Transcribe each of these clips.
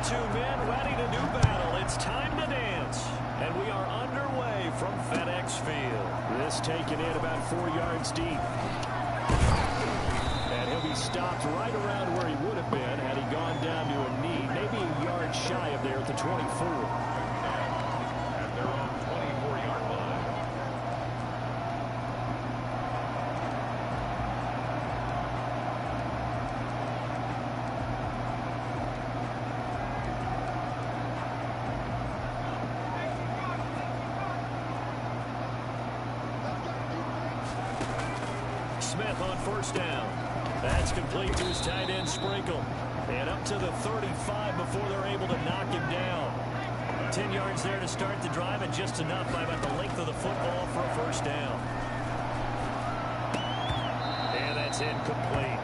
two men ready to do battle. It's time to dance. And we are underway from FedEx Field. This taken in about 4 yards deep. And he'll be stopped right around where he would have been had he gone down to a knee, maybe a yard shy of there at the 24. At their own 24-yard line. Smith on first down. That's complete to his tight end, Sprinkle. And up to the 35 before they're able to knock him down. 10 yards there to start the drive, and just enough by about the length of the football for a first down. And that's incomplete.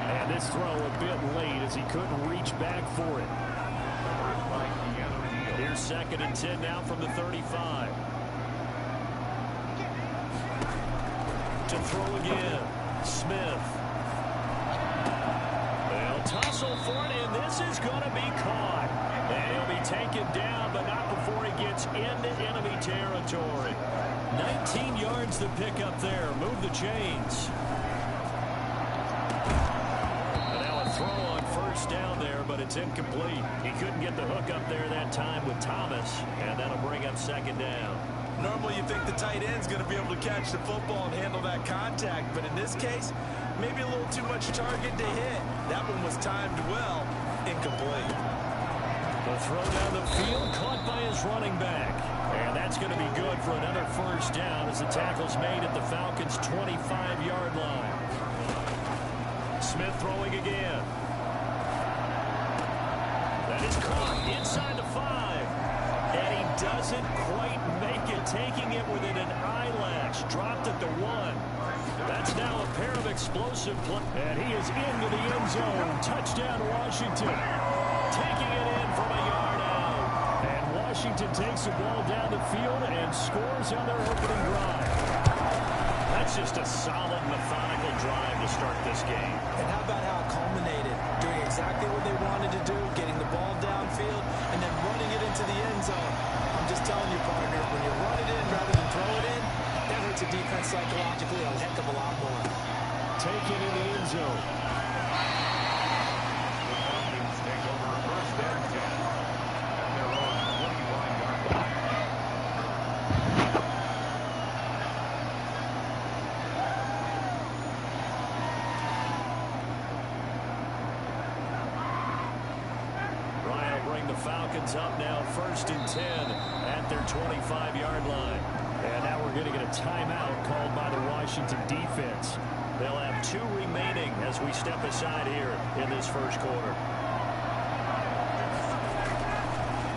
And this throw a bit late as he couldn't reach back for it. Here's 2nd and 10 now from the 35. To throw again. Smith. They'll tussle for it, and this is going to be caught. And he'll be taken down, but not before he gets into enemy territory. 19 yards to pick up there. Move the chains. And now a throw on first down there, but it's incomplete. He couldn't get the hook up there that time with Thomas, and that'll bring up 2nd down. Normally you think the tight end's going to be able to catch the football and handle that contact, but in this case, maybe a little too much target to hit. That one was timed well, incomplete. The throw down the field, caught by his running back. And that's going to be good for another first down as the tackle's made at the Falcons' 25-yard line. Smith throwing again. That is caught inside the 5. And he doesn't quite make it, taking it within an eyelash. Dropped at the 1. That's now a pair of explosive plays. And he is into the end zone. Touchdown, Washington. Taking it in from a yard out. And Washington takes the ball down the field and scores on their opening drive. That's just a solid, methodical drive to start this game. And how about how it culminated? Doing exactly what they wanted to do, getting the ball downfield, and then running it into the end zone. I'm just telling you, partner, when you run it in rather than throw it in, that hurts a defense psychologically a heck of a lot more. Take it in the end zone. The Falcons take over first and 10 at their own 21-yard line. Ryan will bring the Falcons up now, 1st and 10 at their 25-yard line. And now we're going to get a timeout called by the Washington defense. They'll have 2 remaining as we step aside here in this first quarter.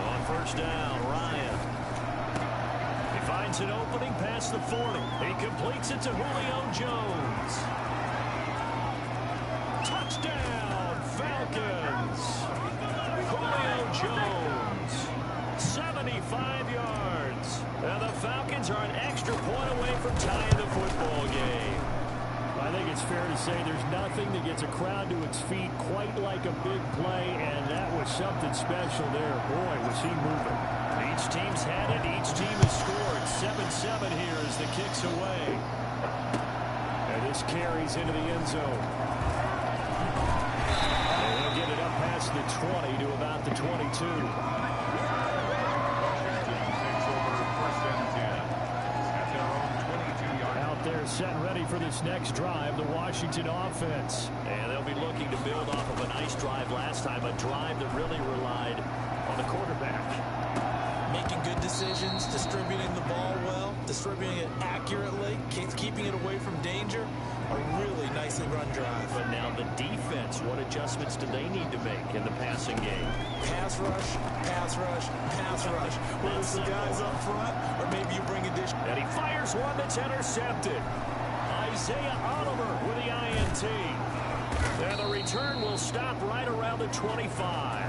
On first down, Ryan. He finds an opening past the 40. He completes it to Julio Jones. Touchdown, Falcons. Julio Jones, 75 yards. And the Falcons are an extra point away from tying the football game. I think it's fair to say there's nothing that gets a crowd to its feet quite like a big play, and that was something special there. Boy, was he moving. Each team's had it. Each team has scored. 7-7 here as the kick's away. And this carries into the end zone. And he'll get it up past the 20 to about the 22. Out there set and ready for this next drive, the Washington offense. And they'll be looking to build off of a nice drive last time, a drive that really relied on the quarterback. Making good decisions, distributing the ball well, distributing it accurately, keeping it away from danger. A really nicely run drive. But now the defense, what adjustments do they need to make in the passing game? Pass rush, pass rush, pass rush. Whether it's the guys up front, or maybe you bring addition. And he fires one that's intercepted. Isaiah Oliver with the INT. And the return will stop right around the 25.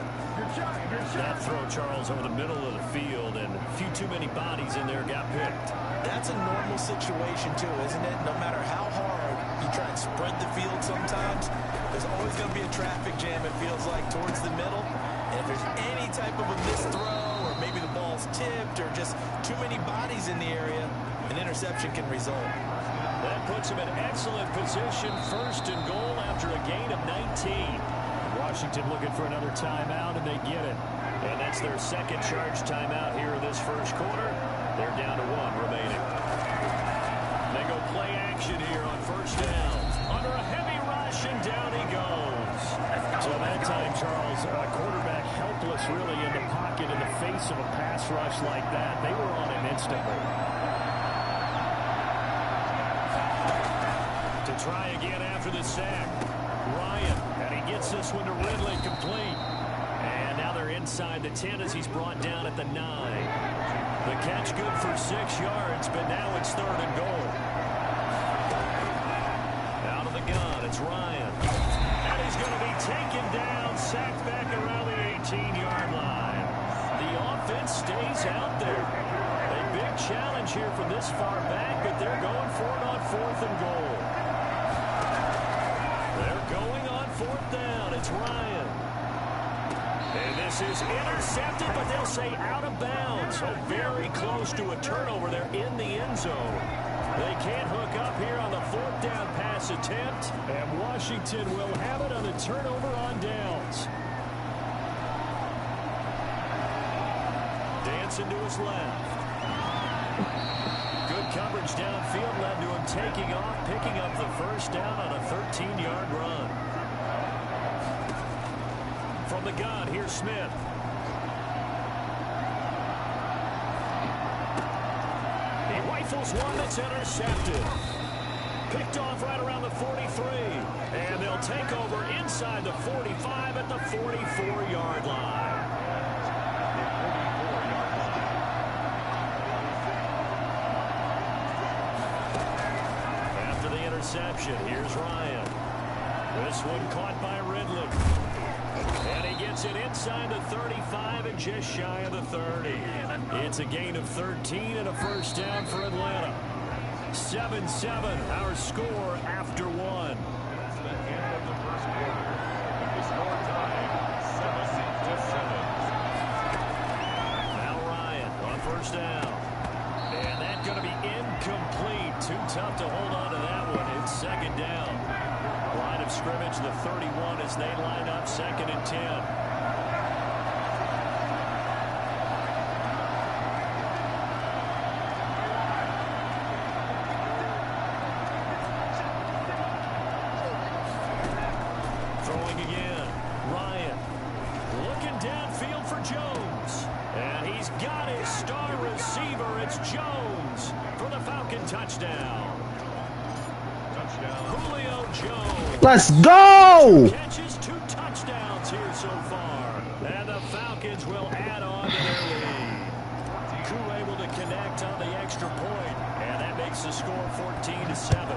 That throw, Charles, over the middle of the field, and a few too many bodies in there got picked. That's a normal situation, too, isn't it? No matter how hard you try and spread the field sometimes, there's always going to be a traffic jam, it feels like, towards the middle. And if there's any type of a missed throw, or maybe the ball's tipped, or just too many bodies in the area, an interception can result. That puts him in excellent position, first and goal after a gain of 19. Washington looking for another timeout, and they get it. And that's their second charge timeout here in this first quarter. They're down to 1 remaining. They go play action here on first down. Under a heavy rush, and down he goes. So that time, Charles, quarterback helpless really in the pocket in the face of a pass rush like that. They were on him instantly. To try again after the sack. Ryan, and he gets this one to Ridley, complete. And now they're inside the 10 as he's brought down at the 9. The catch good for 6 yards, but now it's third and goal. Out of the gun, it's Ryan. And he's going to be taken down, sacked back around the 18-yard line. The offense stays out there. A big challenge here from this far back, but they're going for it on 4th and goal. They're going on 4th down. It's Ryan. And this is intercepted, but they'll say out of bounds. So very close to a turnover there in the end zone. They can't hook up here on the 4th down pass attempt. And Washington will have it on the turnover on downs. Dancing to his left. Good coverage downfield led to him taking off, picking up the first down on a 13-yard run. From the gun, here's Smith. He rifles one that's intercepted. Picked off right around the 43. And they'll take over inside the 45 at the 44-yard line. After the interception, here's Ryan. This one caught by Ridley. And he gets it inside the 35 and just shy of the 30. It's a gain of 13 and a first down for Atlanta. 7-7, our score after 1. That's the end of the first quarter. With the score tied 7-7. Now Ryan on first down. And that's going to be incomplete. Too tough to hold on to that one. It's second down. Line of scrimmage, the 31 as they line up, 2nd and 10. Throwing again. Ryan looking downfield for Jones. And he's got his star receiver. It's Jones for the Falcon touchdown. Julio Jones. Let's go! Catches 2 touchdowns here so far. And the Falcons will add on to their lead. Koo able to connect on the extra point. And that makes the score 14-7.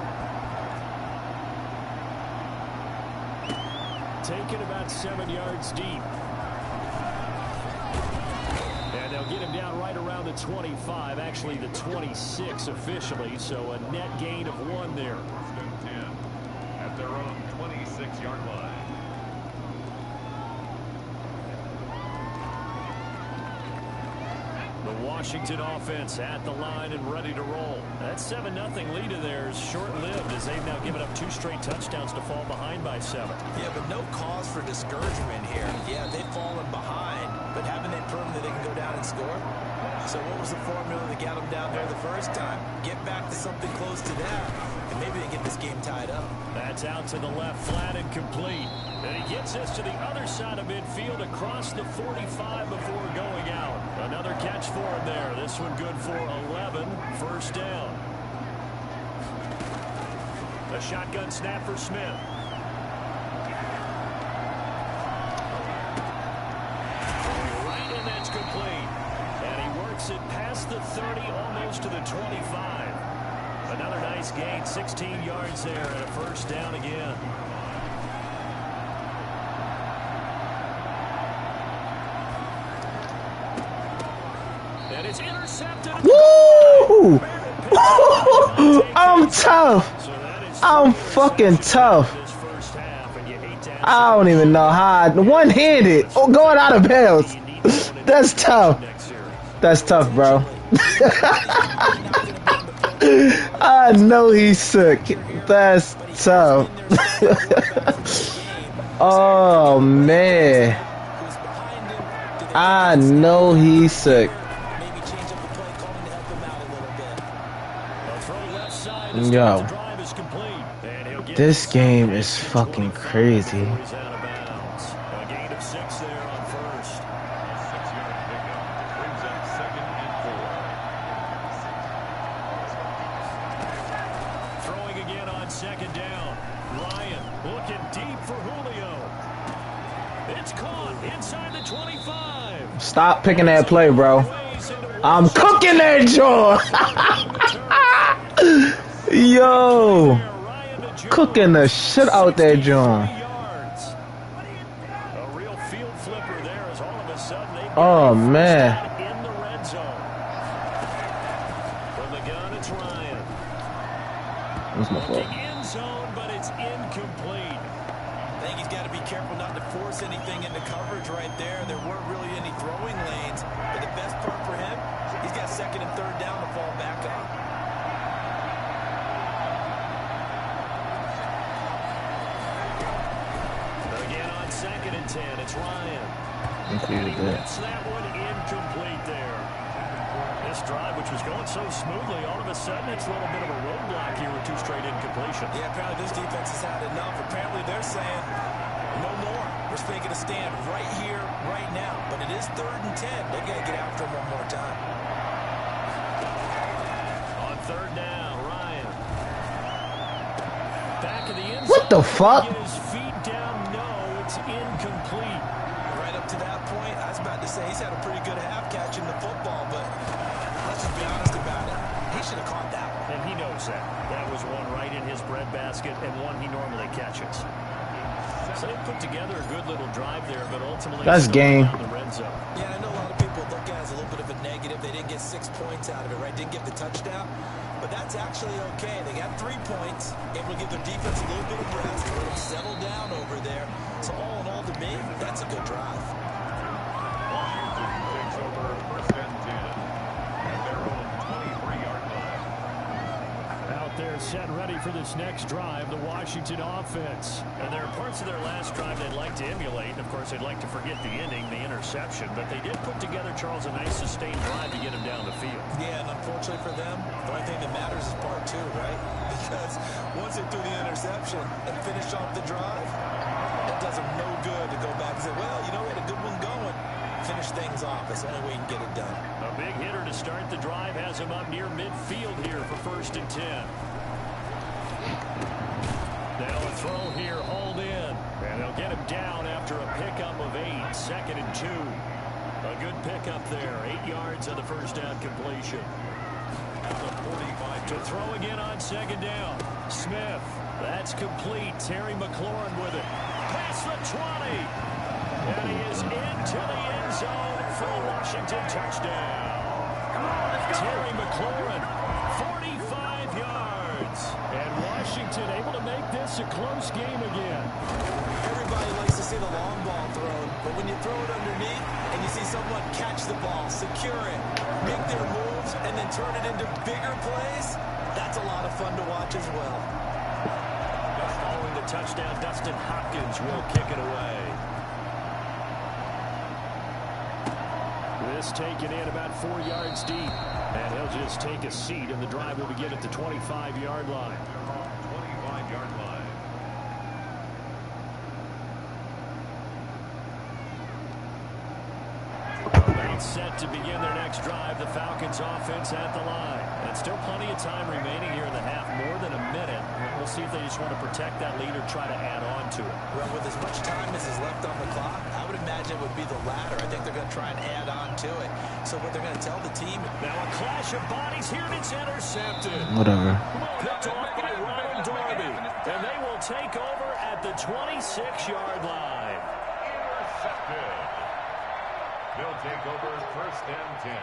Taken about 7 yards deep. And they'll get him down right around the 25, actually the 26 officially, so a net gain of 1 there. 10 at their own 26-yard line. The Washington offense at the line and ready to roll. That 7-0 lead of theirs short-lived as they've now given up 2 straight touchdowns to fall behind by 7. Yeah, but no cause for discouragement here. Yeah, they've fallen behind, but haven't they proven that they can go down and score? So what was the formula that got them down there the first time? Get back to something close to that, and maybe they get this game tied up. That's out to the left, flat and complete. And he gets this to the other side of midfield across the 45 before going out. Another catch for him there. This one good for 11. First down. A shotgun snap for Smith. Right, and that's complete. And he works it past the 30, almost to the 25. Another nice gain, 16 yards there, and a first down again. And it's intercepted. Woo! I'm tough. I'm fucking tough. I don't even know how. One-handed. Oh, going out of bounds. That's tough. That's tough, bro. I know he's sick. That's tough. Oh, man. I know he's sick. Yo. This game is fucking crazy. A gain of 6 there on first. 6-yard pickup brings up 2nd and 4. Throwing again on 2nd down. Ryan looking deep for Julio. It's caught inside the 25. Stop picking that play, bro. I'm cooking that jaw. Yo. Cooking the shit out that John. Oh man. In the red zone. From the gun, it's Ryan. That's my fault. End zone, but it's incomplete. I think he's got to be careful not to force anything into coverage right there. There weren't really any throwing lanes, but the best part for him, he's got 2nd and 3rd down to fall back on. Second and 10, it's Ryan. That's that one incomplete there. This drive, which was going so smoothly, all of a sudden it's a little bit of a roadblock here with 2 straight incompletions. Yeah, apparently this defense has had enough. Apparently they're saying, no more. We're taking a stand right here, right now. But it is 3rd and 10. They got to get after him one more time. On 3rd down, Ryan. Back of the end zone. What the fuck? Get his feet down, no, it's incomplete. Right up to that point, I was about to say he's had a pretty good half catching the football, but let's just be honest about it. He should have caught that one. And he knows that. That was one right in his breadbasket and one he normally catches. So they put together a good little drive there, but ultimately that's game. The red zone. Yeah, I know a lot of people look at it as a little bit of a negative. They didn't get 6 points out of it, right? Didn't get the touchdown. But that's actually okay. They got 3 points, able to give their defense a little bit of rest, let them settle down over there. So all in all, to me, that's a good drive. Washington takes over 1st and 10 at their own 23-yard line. Out there set ready for this next drive, the Washington offense. And there are parts of their last drive they'd like to emulate. And of course, they'd like to forget the ending, the interception. But they did put together, Charles, a nice sustained drive to get him down the field. Yeah, and unfortunately for them, the only thing that matters is part 2, right? Because once they threw the interception and finished off the drive, it does them no good to go back and say, well, you know, we had a good one going. Finish things off. That's the only way you can get it done. A big hitter to start the drive has him up near midfield here for 1st and 10. Now a throw here, hauled in. And they'll get him down after a pickup of 8. 2nd and 2. A good pickup there. 8 yards on the 1st down completion. To throw again on 2nd down. Smith. That's complete. Terry McLaurin with it. Past the 20. And he is into the end zone for a Washington touchdown. Terry McLaurin, 45 yards. And Washington able to make this a close game again. Everybody likes to see the long ball thrown, but when you throw it underneath and you see someone catch the ball, secure it, make their moves, and then turn it into bigger plays, that's a lot of fun to watch as well. Following the touchdown, Dustin Hopkins will kick it away. This taken in about 4 yards deep. And he'll just take a seat, and the drive will begin at the 25-yard line. 25-yard line. About set to begin their next drive. The Falcons offense at the line. And still plenty of time remaining here in the half, more than a minute. We'll see if they just want to protect that lead or try to add on to it. Well, with as much time as is left on the clock, I would imagine it would be the latter. I think they're going to try and add on to it. So what they're going to tell the team... Now a clash of bodies here, and it's intercepted. Whatever. Picked off by Ronald Darby. And they will take over at the 26-yard line. Intercepted. They'll take over 1st and 10.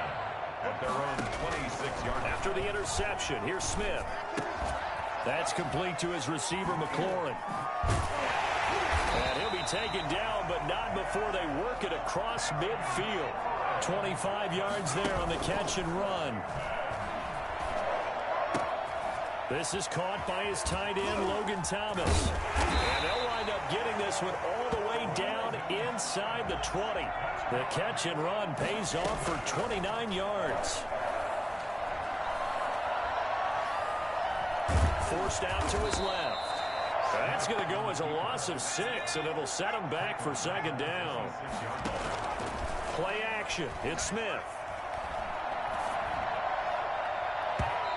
at their own 26-yard. After the interception, here's Smith. That's complete to his receiver, McLaurin. And he'll be taken down, but not before they work it across midfield. 25 yards there on the catch and run. This is caught by his tight end, Logan Thomas. And they'll wind up getting this one all the way down inside the 20. The catch and run pays off for 29 yards. Forced out to his left. That's going to go as a loss of 6, and it'll set him back for second down. Play action. It's Smith.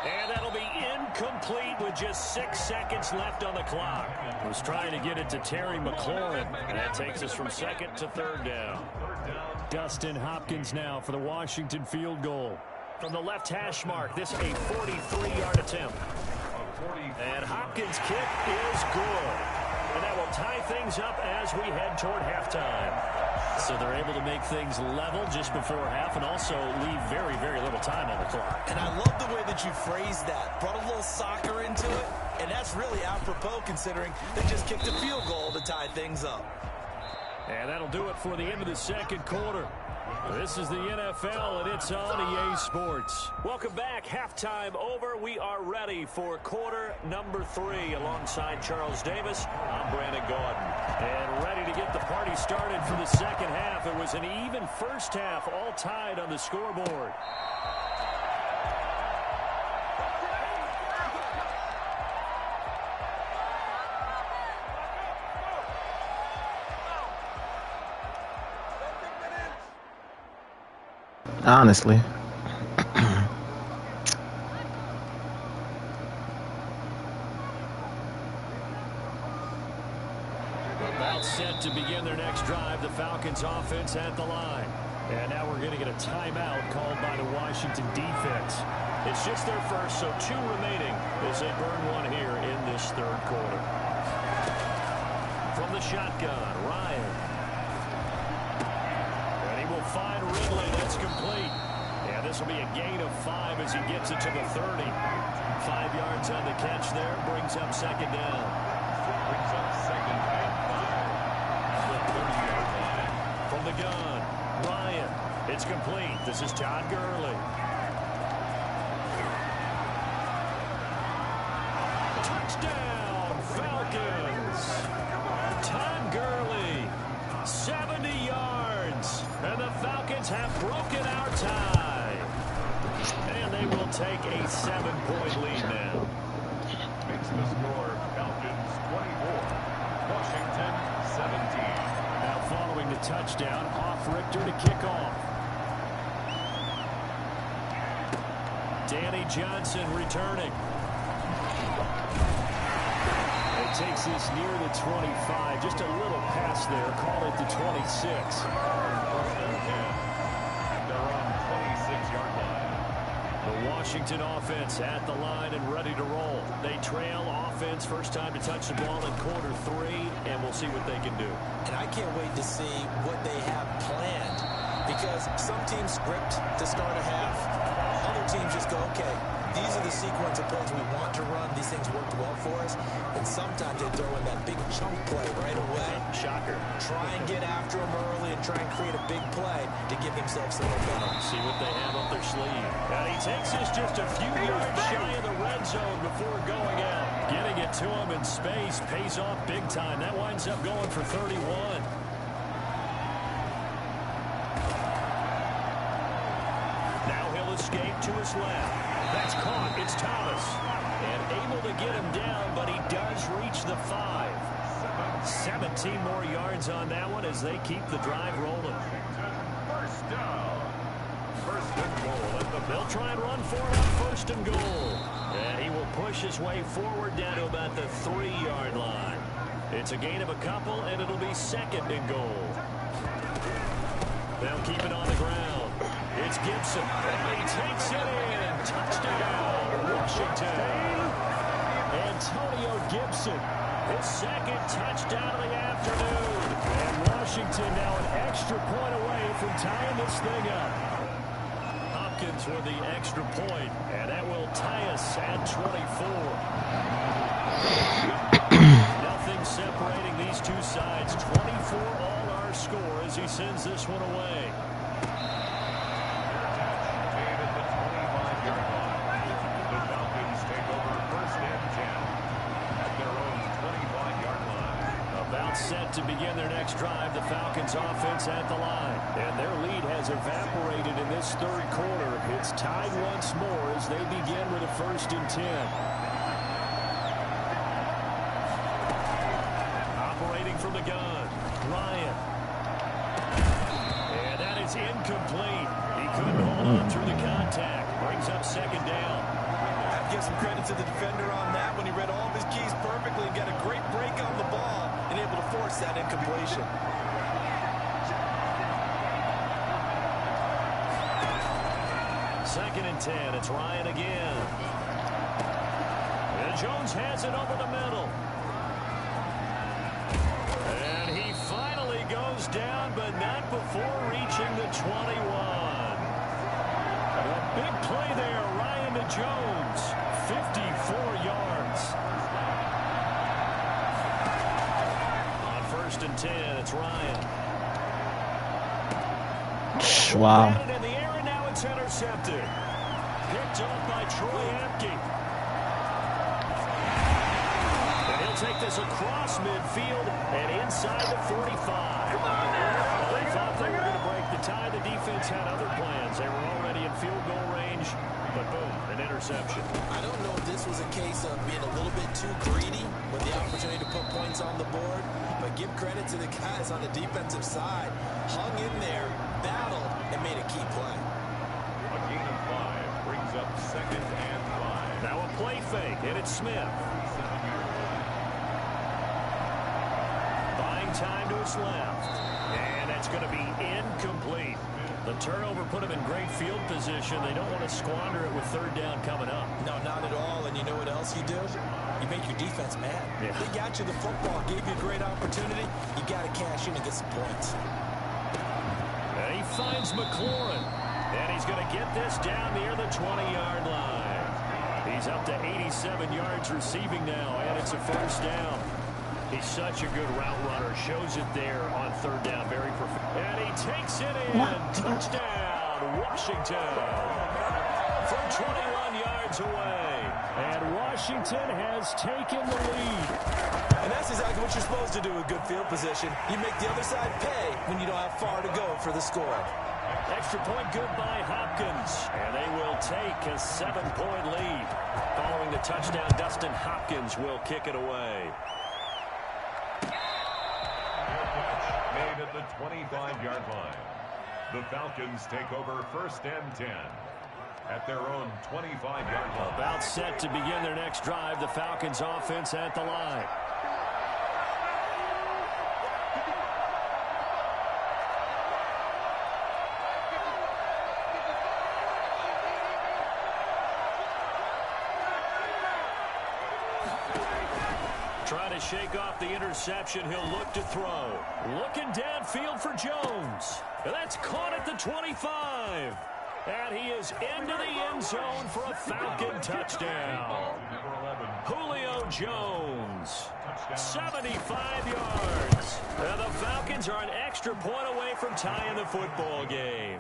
And that'll be incomplete with just 6 seconds left on the clock. He was trying to get it to Terry McLaurin. And that takes us from second to third down. Dustin Hopkins now for the Washington field goal. From the left hash mark, this a 43-yard attempt. And Hopkins' kick is good. And that will tie things up as we head toward halftime. So they're able to make things level just before half and also leave very, very little time on the clock. And I love the way that you phrased that. Brought a little soccer into it. And that's really apropos considering they just kicked a field goal to tie things up. And that'll do it for the end of the second quarter. This is the NFL, and it's on EA Sports. Welcome back. Halftime over. We are ready for quarter number 3. Alongside Charles Davis, I'm Brandon Gordon. And ready to get the party started for the second half. It was an even first half, all tied on the scoreboard. Honestly. About set to begin their next drive, the Falcons offense at the line. And now we're going to get a timeout called by the Washington defense. It's just their first, so 2 remaining as they burn one here in this third quarter. From the shotgun, Ryan. And he will find Ridley. That's complete. And this will be a gain of 5 as he gets it to the 30. 5 yards on the catch there. Brings up second down. Brings up second and 5 at the 30-yard line. From the gun, Ryan. It's complete. This is Todd Gurley. Touchdown, Falcons. Todd Gurley, 70 yards. And the Falcons have broken our tie. And they will take a 7-point lead now. Makes the score Falcons 24, Washington 17. Now following the touchdown, Hoff Richter to kick off. Danny Johnson returning. It takes this near the 25. Just a little pass there. Call it the 26. They're on 26-yard line. The Washington offense at the line and ready to roll. They trail offense. First time to touch the ball in quarter 3, and we'll see what they can do. And I can't wait to see what they have planned. Because some teams script to start a half. Other teams just go, okay, these are the sequence of plays we want to run. These things worked well for us. And sometimes they throw in that big chunk play right away. Shocker. Try and get after them early and try and create a big play to give themselves some momentum. See what they have up their sleeve. And he takes us just a few yards shy of the red zone before going out. Getting it to him in space pays off big time. That winds up going for 31. Now he'll escape to his left. That's caught. It's Thomas. And able to get him down, but he does reach the 5. 17 more yards on that one as they keep the drive rolling. First down. First and goal. They'll try and run for it on first and goal. And he will push his way forward down to about the 3-yard line. It's a gain of a couple, and it'll be second and goal. They'll keep it on the ground. It's Gibson. And he takes it in. Touchdown, Washington. Antonio Gibson, his second touchdown of the afternoon. And Washington now an extra point away from tying this thing up. Falcons with the extra point, and that will tie us at 24. Nothing separating these two sides. 24 all our score as he sends this one away. Set to begin their next drive, the Falcons offense at the line. And their lead has evaporated in this third quarter. It's tied once more as they begin with a 1st and 10. Operating from the gun, Ryan. And that is incomplete. He couldn't hold on through the contact. Brings up 2nd down. I'd give some credit to the defender on that when he read all of his keys perfectly and got a great break on the ball and able to force that incompletion. 2nd and 10. It's Ryan again. And Jones has it over the middle. And he finally goes down, but not before reaching the 21. A big play there, Ryan to Jones. 54 yards. On 1st and 10, it's Ryan. Wow. In the air, and now it's intercepted. Picked up by Troy Apke. And he'll take this across midfield and inside the 45. They thought they were going to break the tie. The defense had other plans. They were already in field goal range, but boom, an interception. I don't know if this was a case of being a little bit too greedy with the opportunity to put points on the board, but give credit to the guys on the defensive side. Hung in there, battled, and made a key play. A gain of 5 brings up 2nd and 5. Now a play fake, and it's Smith. Buying time to his left. And that's going to be incomplete. The turnover put them in great field position. They don't want to squander it with 3rd down coming up. No, not at all. And you know what else you do? You make your defense mad. Yeah. They got you the football, gave you a great opportunity. You got to cash in and get some points. And he finds McLaurin. And he's going to get this down near the 20-yard line. He's up to 87 yards receiving now, and it's a 1st down. He's such a good route runner. Shows it there on 3rd down. Very perfect. And he takes it in. Touchdown, Washington. From 21 yards away. And Washington has taken the lead. And that's exactly what you're supposed to do with good field position. You make the other side pay when you don't have far to go for the score. Extra point good by Hopkins. And they will take a 7-point lead. Following the touchdown, Dustin Hopkins will kick it away. Made at the 25-yard line. The Falcons take over 1st and 10 at their own 25-yard line. About set to begin their next drive. The Falcons offense at the line. Trying to shake off the interception. He'll look to throw. Looking downfield for Jones. And that's caught at the 25. And he is into the end zone for a Falcon touchdown. Julio Jones. 75 yards. And the Falcons are an extra point away from tying the football game.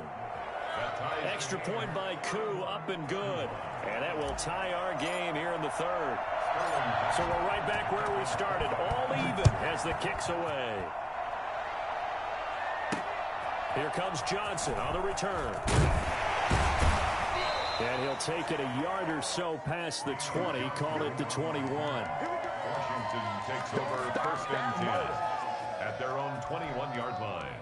Extra point by Koo, up and good. And that will tie our game here in the 3rd. So we're right back where we started, all even as the kick's away. Here comes Johnson on the return. And he'll take it a yard or so past the 20, call it the 21. Washington takes over 1st and 10 at their own 21-yard line.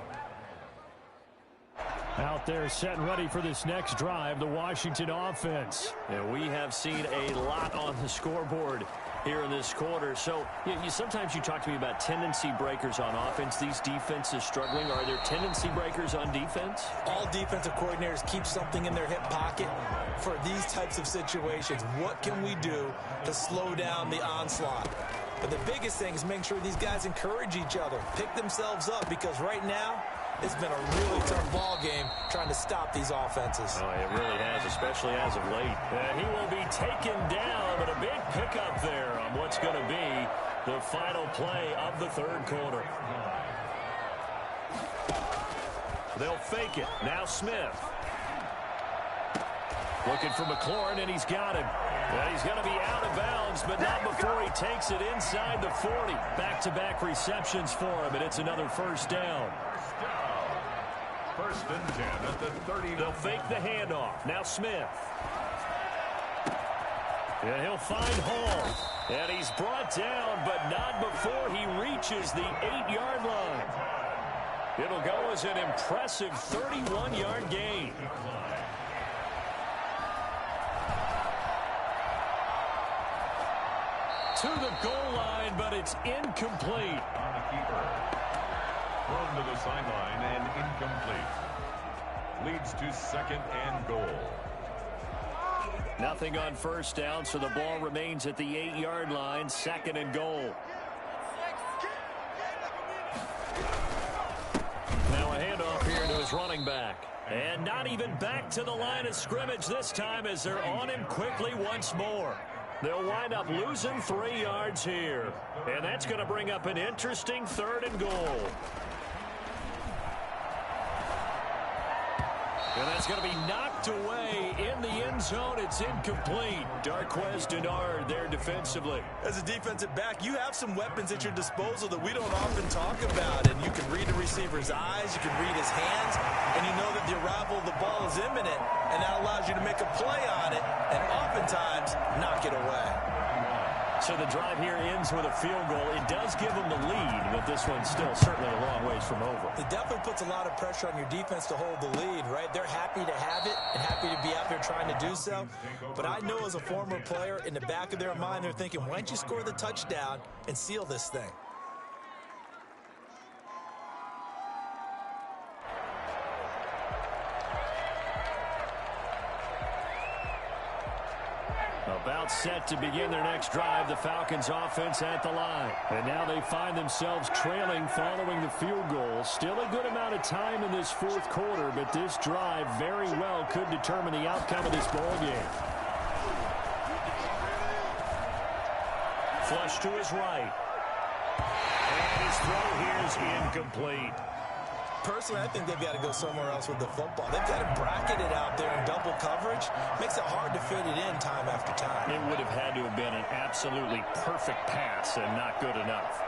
Out there set and ready for this next drive, the Washington offense. And we have seen a lot on the scoreboard here in this quarter. So sometimes you talk to me about tendency breakers on offense. These defenses struggling. Are there tendency breakers on defense? All defensive coordinators keep something in their hip pocket for these types of situations. What can we do to slow down the onslaught? But the biggest thing is making sure these guys encourage each other, pick themselves up, because right now it's been a really tough ball game trying to stop these offenses. Oh, it really has, especially as of late. And he will be taken down, but a big pickup there on what's going to be the final play of the third quarter. They'll fake it. Now Smith. Looking for McLaurin, and he's got him. Well, he's going to be out of bounds, but not before he takes it inside the 40. Back-to-back receptions for him, and it's another first down. First and 10 at the 30. They'll fake the handoff. Now Smith. And he'll find Hall. And he's brought down, but not before he reaches the 8-yard line. It'll go as an impressive 31-yard gain. To the goal line, but it's incomplete. On the keeper. Thrown to the sideline and incomplete. Leads to second and goal. Nothing on first down, so the ball remains at the 8-yard line. Second and goal. Now a handoff here to his running back. And not even back to the line of scrimmage this time as they're on him quickly once more. They'll wind up losing 3 yards here. And that's going to bring up an interesting third and goal. And that's going to be knocked away in the end zone. It's incomplete. Darquez Denard there defensively. As a defensive back, you have some weapons at your disposal that we don't often talk about. And you can read the receiver's eyes, you can read his hands, and you know that the arrival of the ball is imminent. And that allows you to make a play on it and oftentimes knock it away. So the drive here ends with a field goal. It does give them the lead, but this one's still certainly a long ways from over. It definitely puts a lot of pressure on your defense to hold the lead, right? They're happy to have it and happy to be out there trying to do so. But I know as a former player, in the back of their mind, they're thinking, why don't you score the touchdown and seal this thing? About set to begin their next drive, the Falcons offense at the line. And now they find themselves trailing following the field goal. Still a good amount of time in this fourth quarter, but this drive very well could determine the outcome of this ball game. Flush to his right. And his throw here is incomplete. Personally, I think they've got to go somewhere else with the football. They've got to bracket it out there in double coverage. Makes it hard to fit it in time after time. It would have had to have been an absolutely perfect pass and not good enough.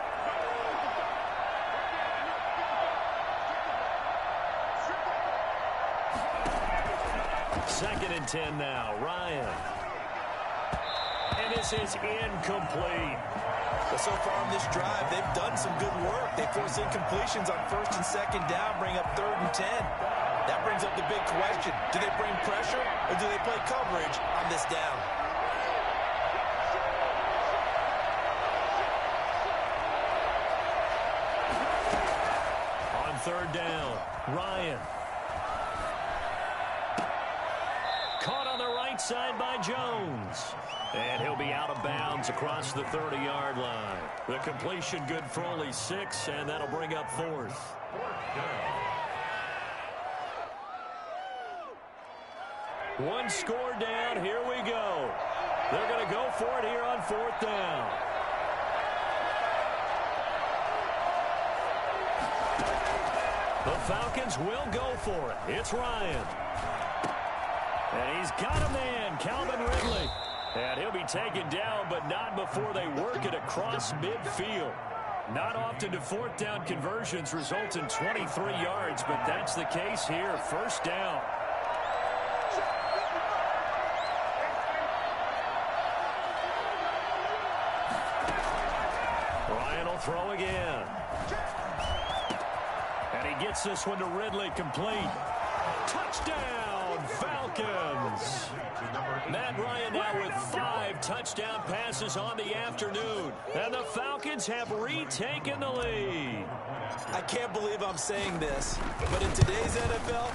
Second and 10 now. Ryan. And this is incomplete. But so far on this drive, they've done some good work. They force incompletions on first and second down, bring up third and 10. That brings up the big question. Do they bring pressure or do they play coverage on this down? On third down, Ryan. Caught on the right side by Jones. And he'll be out of bounds across the 30-yard line. The completion good for only 6, and that'll bring up fourth. One score down. Here we go. They're going to go for it here on fourth down. The Falcons will go for it. It's Ryan. And he's got a man, Calvin Ridley. And he'll be taken down, but not before they work it across midfield. Not often do fourth down conversions result in 23 yards, but that's the case here. First down. Ryan will throw again. And he gets this one to Ridley, complete. Touchdown, Falcons. Matt Ryan now with 5 touchdown passes on the afternoon. And the Falcons have retaken the lead. I can't believe I'm saying this, but in today's NFL,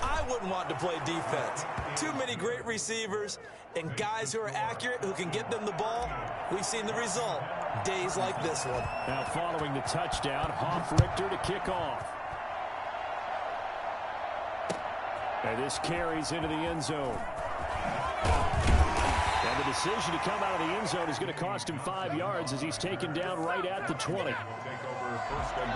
I wouldn't want to play defense. Too many great receivers and guys who are accurate who can get them the ball. We've seen the result. Days like this one. Now following the touchdown, Richter to kick off. And this carries into the end zone. And the decision to come out of the end zone is going to cost him 5 yards as he's taken down right at the 20.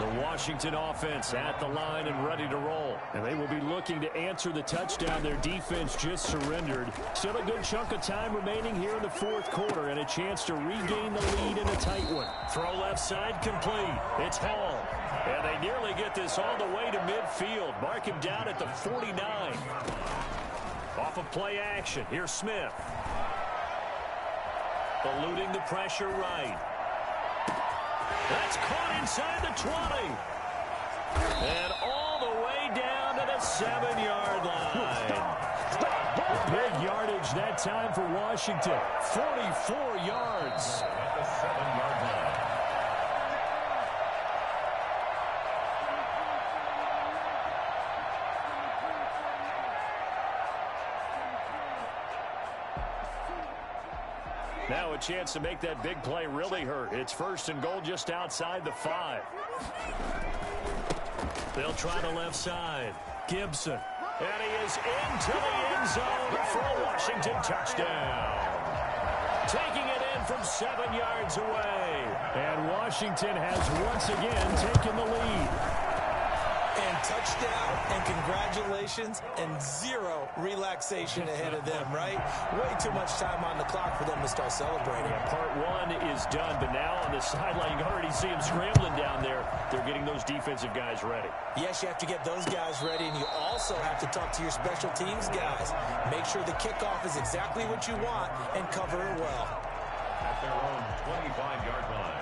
The Washington offense at the line and ready to roll. And they will be looking to answer the touchdown their defense just surrendered. Still a good chunk of time remaining here in the fourth quarter and a chance to regain the lead in a tight one. Throw left side complete. It's Hall. And they nearly get this all the way to midfield. Mark him down at the 49. Off of play action. Here's Smith. Eluding the pressure right. That's caught inside the 20. And all the way down to the 7-yard line. Big yardage that time for Washington. 44 yards. At the 7-yard line. Now a chance to make that big play really hurt. It's 1st and goal just outside the 5. They'll try the left side. Gibson. And he is into the end zone for a Washington touchdown. Taking it in from 7 yards away. And Washington has once again taken the lead. And touchdown, and congratulations, and 0 relaxation ahead of them, right? Way too much time on the clock for them to start celebrating. Yeah, part 1 is done, but now on the sideline, you can already see them scrambling down there. They're getting those defensive guys ready. Yes, you have to get those guys ready, and you also have to talk to your special teams guys. Make sure the kickoff is exactly what you want and cover it well. At their own 25-yard line.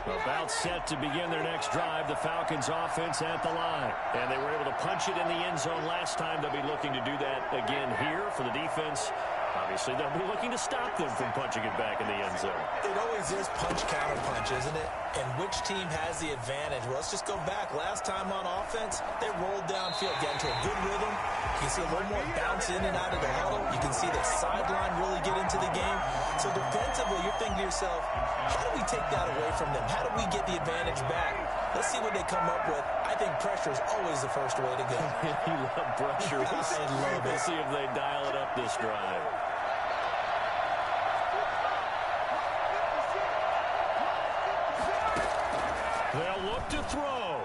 About set to begin their next drive, the Falcons offense at the line. And they were able to punch it in the end zone last time. They'll be looking to do that again here for the defense. Obviously, they'll be looking to stop them from punching it back in the end zone. It always is punch-counter-punch, isn't it? And which team has the advantage? Well, let's just go back. Last time on offense, they rolled downfield, got into a good rhythm. You can see a little more bounce in and out of the huddle. You can see the sideline really get into the game. So defensively, you're thinking to yourself, how do we take that away from them? How do we get the advantage back? Let's see what they come up with. I think pressure is always the first way to go. You love pressure. I love it. We'll see if they dial it up this drive. They'll look to throw.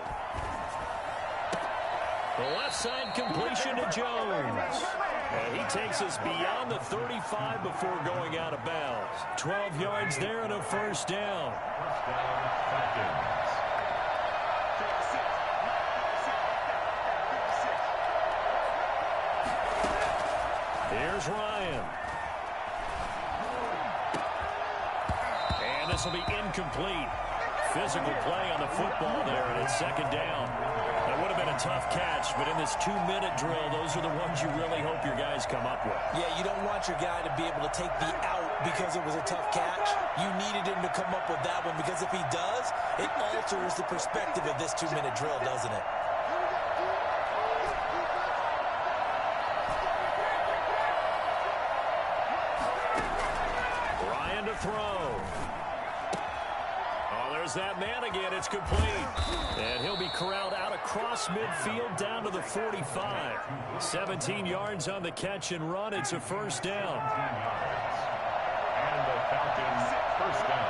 The left side completion to Jones. And he takes us beyond the 35 before going out of bounds. 12 yards there and a 1st down. First down, Falcons. Here's Ryan. And this will be incomplete. Physical play on the football there, and it's 2nd down. That would have been a tough catch, but in this 2-minute drill, those are the ones you really hope your guys come up with. Yeah, you don't want your guy to be able to take the out because it was a tough catch. You needed him to come up with that one, because if he does, it alters the perspective of this 2-minute drill, doesn't it? Ryan to throw. There's that man again. It's complete. And he'll be corralled out across midfield down to the 45. 17 yards on the catch and run. It's a 1st down. And the Falcons' 1st down.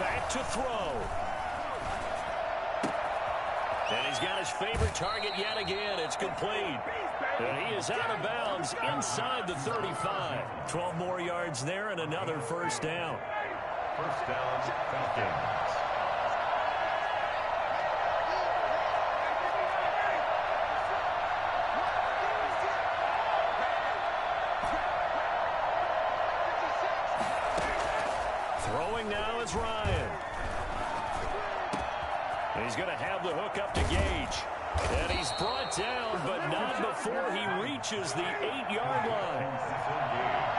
Back to throw. And he's got his favorite target yet again. It's complete. And he is out of bounds inside the 35. 12 more yards there and another 1st down. 1st down, Falcons. Throwing now is Ryan. And he's going to have the hook up to Gage. And he's brought down, but not before he reaches the 8-yard line.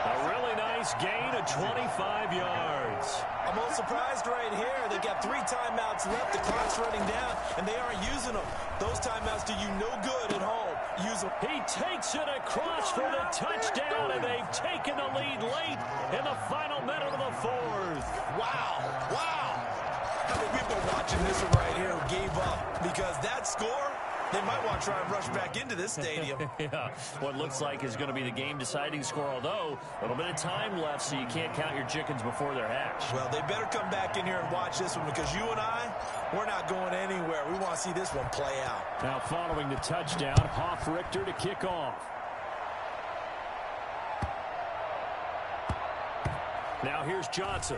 A really nice gain of 25 yards. I'm a little surprised right here. They've got 3 timeouts left. The clock's running down, and they aren't using them. Those timeouts do you no good at home. Use them. He takes it across for the touchdown, and they've taken the lead late in the final minute of the 4th. Wow. Wow. How many people are watching this one right here who gave up? Because that score, they might want to try and rush back into this stadium. Yeah, what looks like is going to be the game-deciding score, although a little bit of time left, so you can't count your chickens before they're hatched. Well, they better come back in here and watch this one, because you and I, we're not going anywhere. We want to see this one play out. Now following the touchdown, Hoff-Richter to kick off. Now here's Johnson.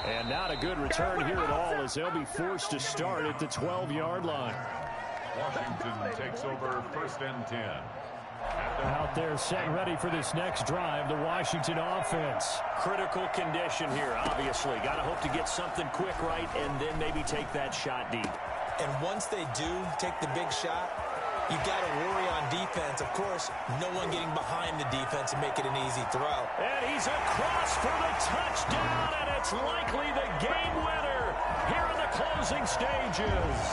And not a good return here at all, as they'll be forced to start at the 12-yard line. Washington takes over 1st and 10. Out there set and ready for this next drive, the Washington offense. Critical condition here, obviously. Got to hope to get something quick right and then maybe take that shot deep. And once they do take the big shot, you got to worry on defense. Of course, no one getting behind the defense and make it an easy throw. And he's across for the touchdown, and it's likely the game winner here in the closing stages.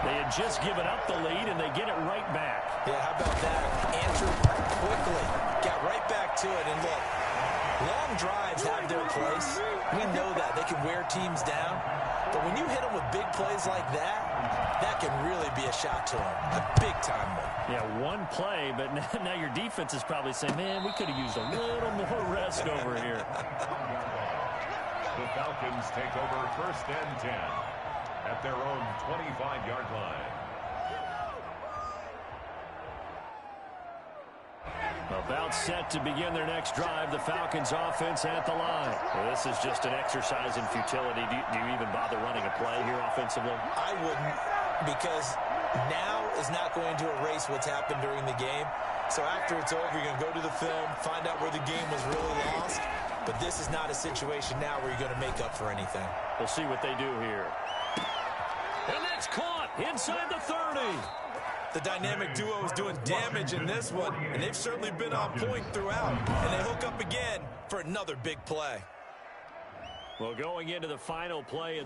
They had just given up the lead, and they get it right back. Yeah, how about that? Answered quickly. Got right back to it. And look, long drives have their place. We know that. They can wear teams down. But when you hit them with big plays like that, that can really be a shot to them. A big-time one. Yeah, one play, but now your defense is probably saying, man, we could have used a little more rest over here. The Falcons take over 1st and 10 at their own 25-yard line. About set to begin their next drive, the Falcons offense at the line. Well, this is just an exercise in futility. Do you even bother running a play here offensively? I wouldn't, because now is not going to erase what's happened during the game. So after it's over, you're going to go to the film, find out where the game was really lost. But this is not a situation now where you're going to make up for anything. We'll see what they do here. And that's caught inside the 30. The dynamic duo is doing damage in this one, and they've certainly been on point throughout. And they hook up again for another big play. Well, going into the final play.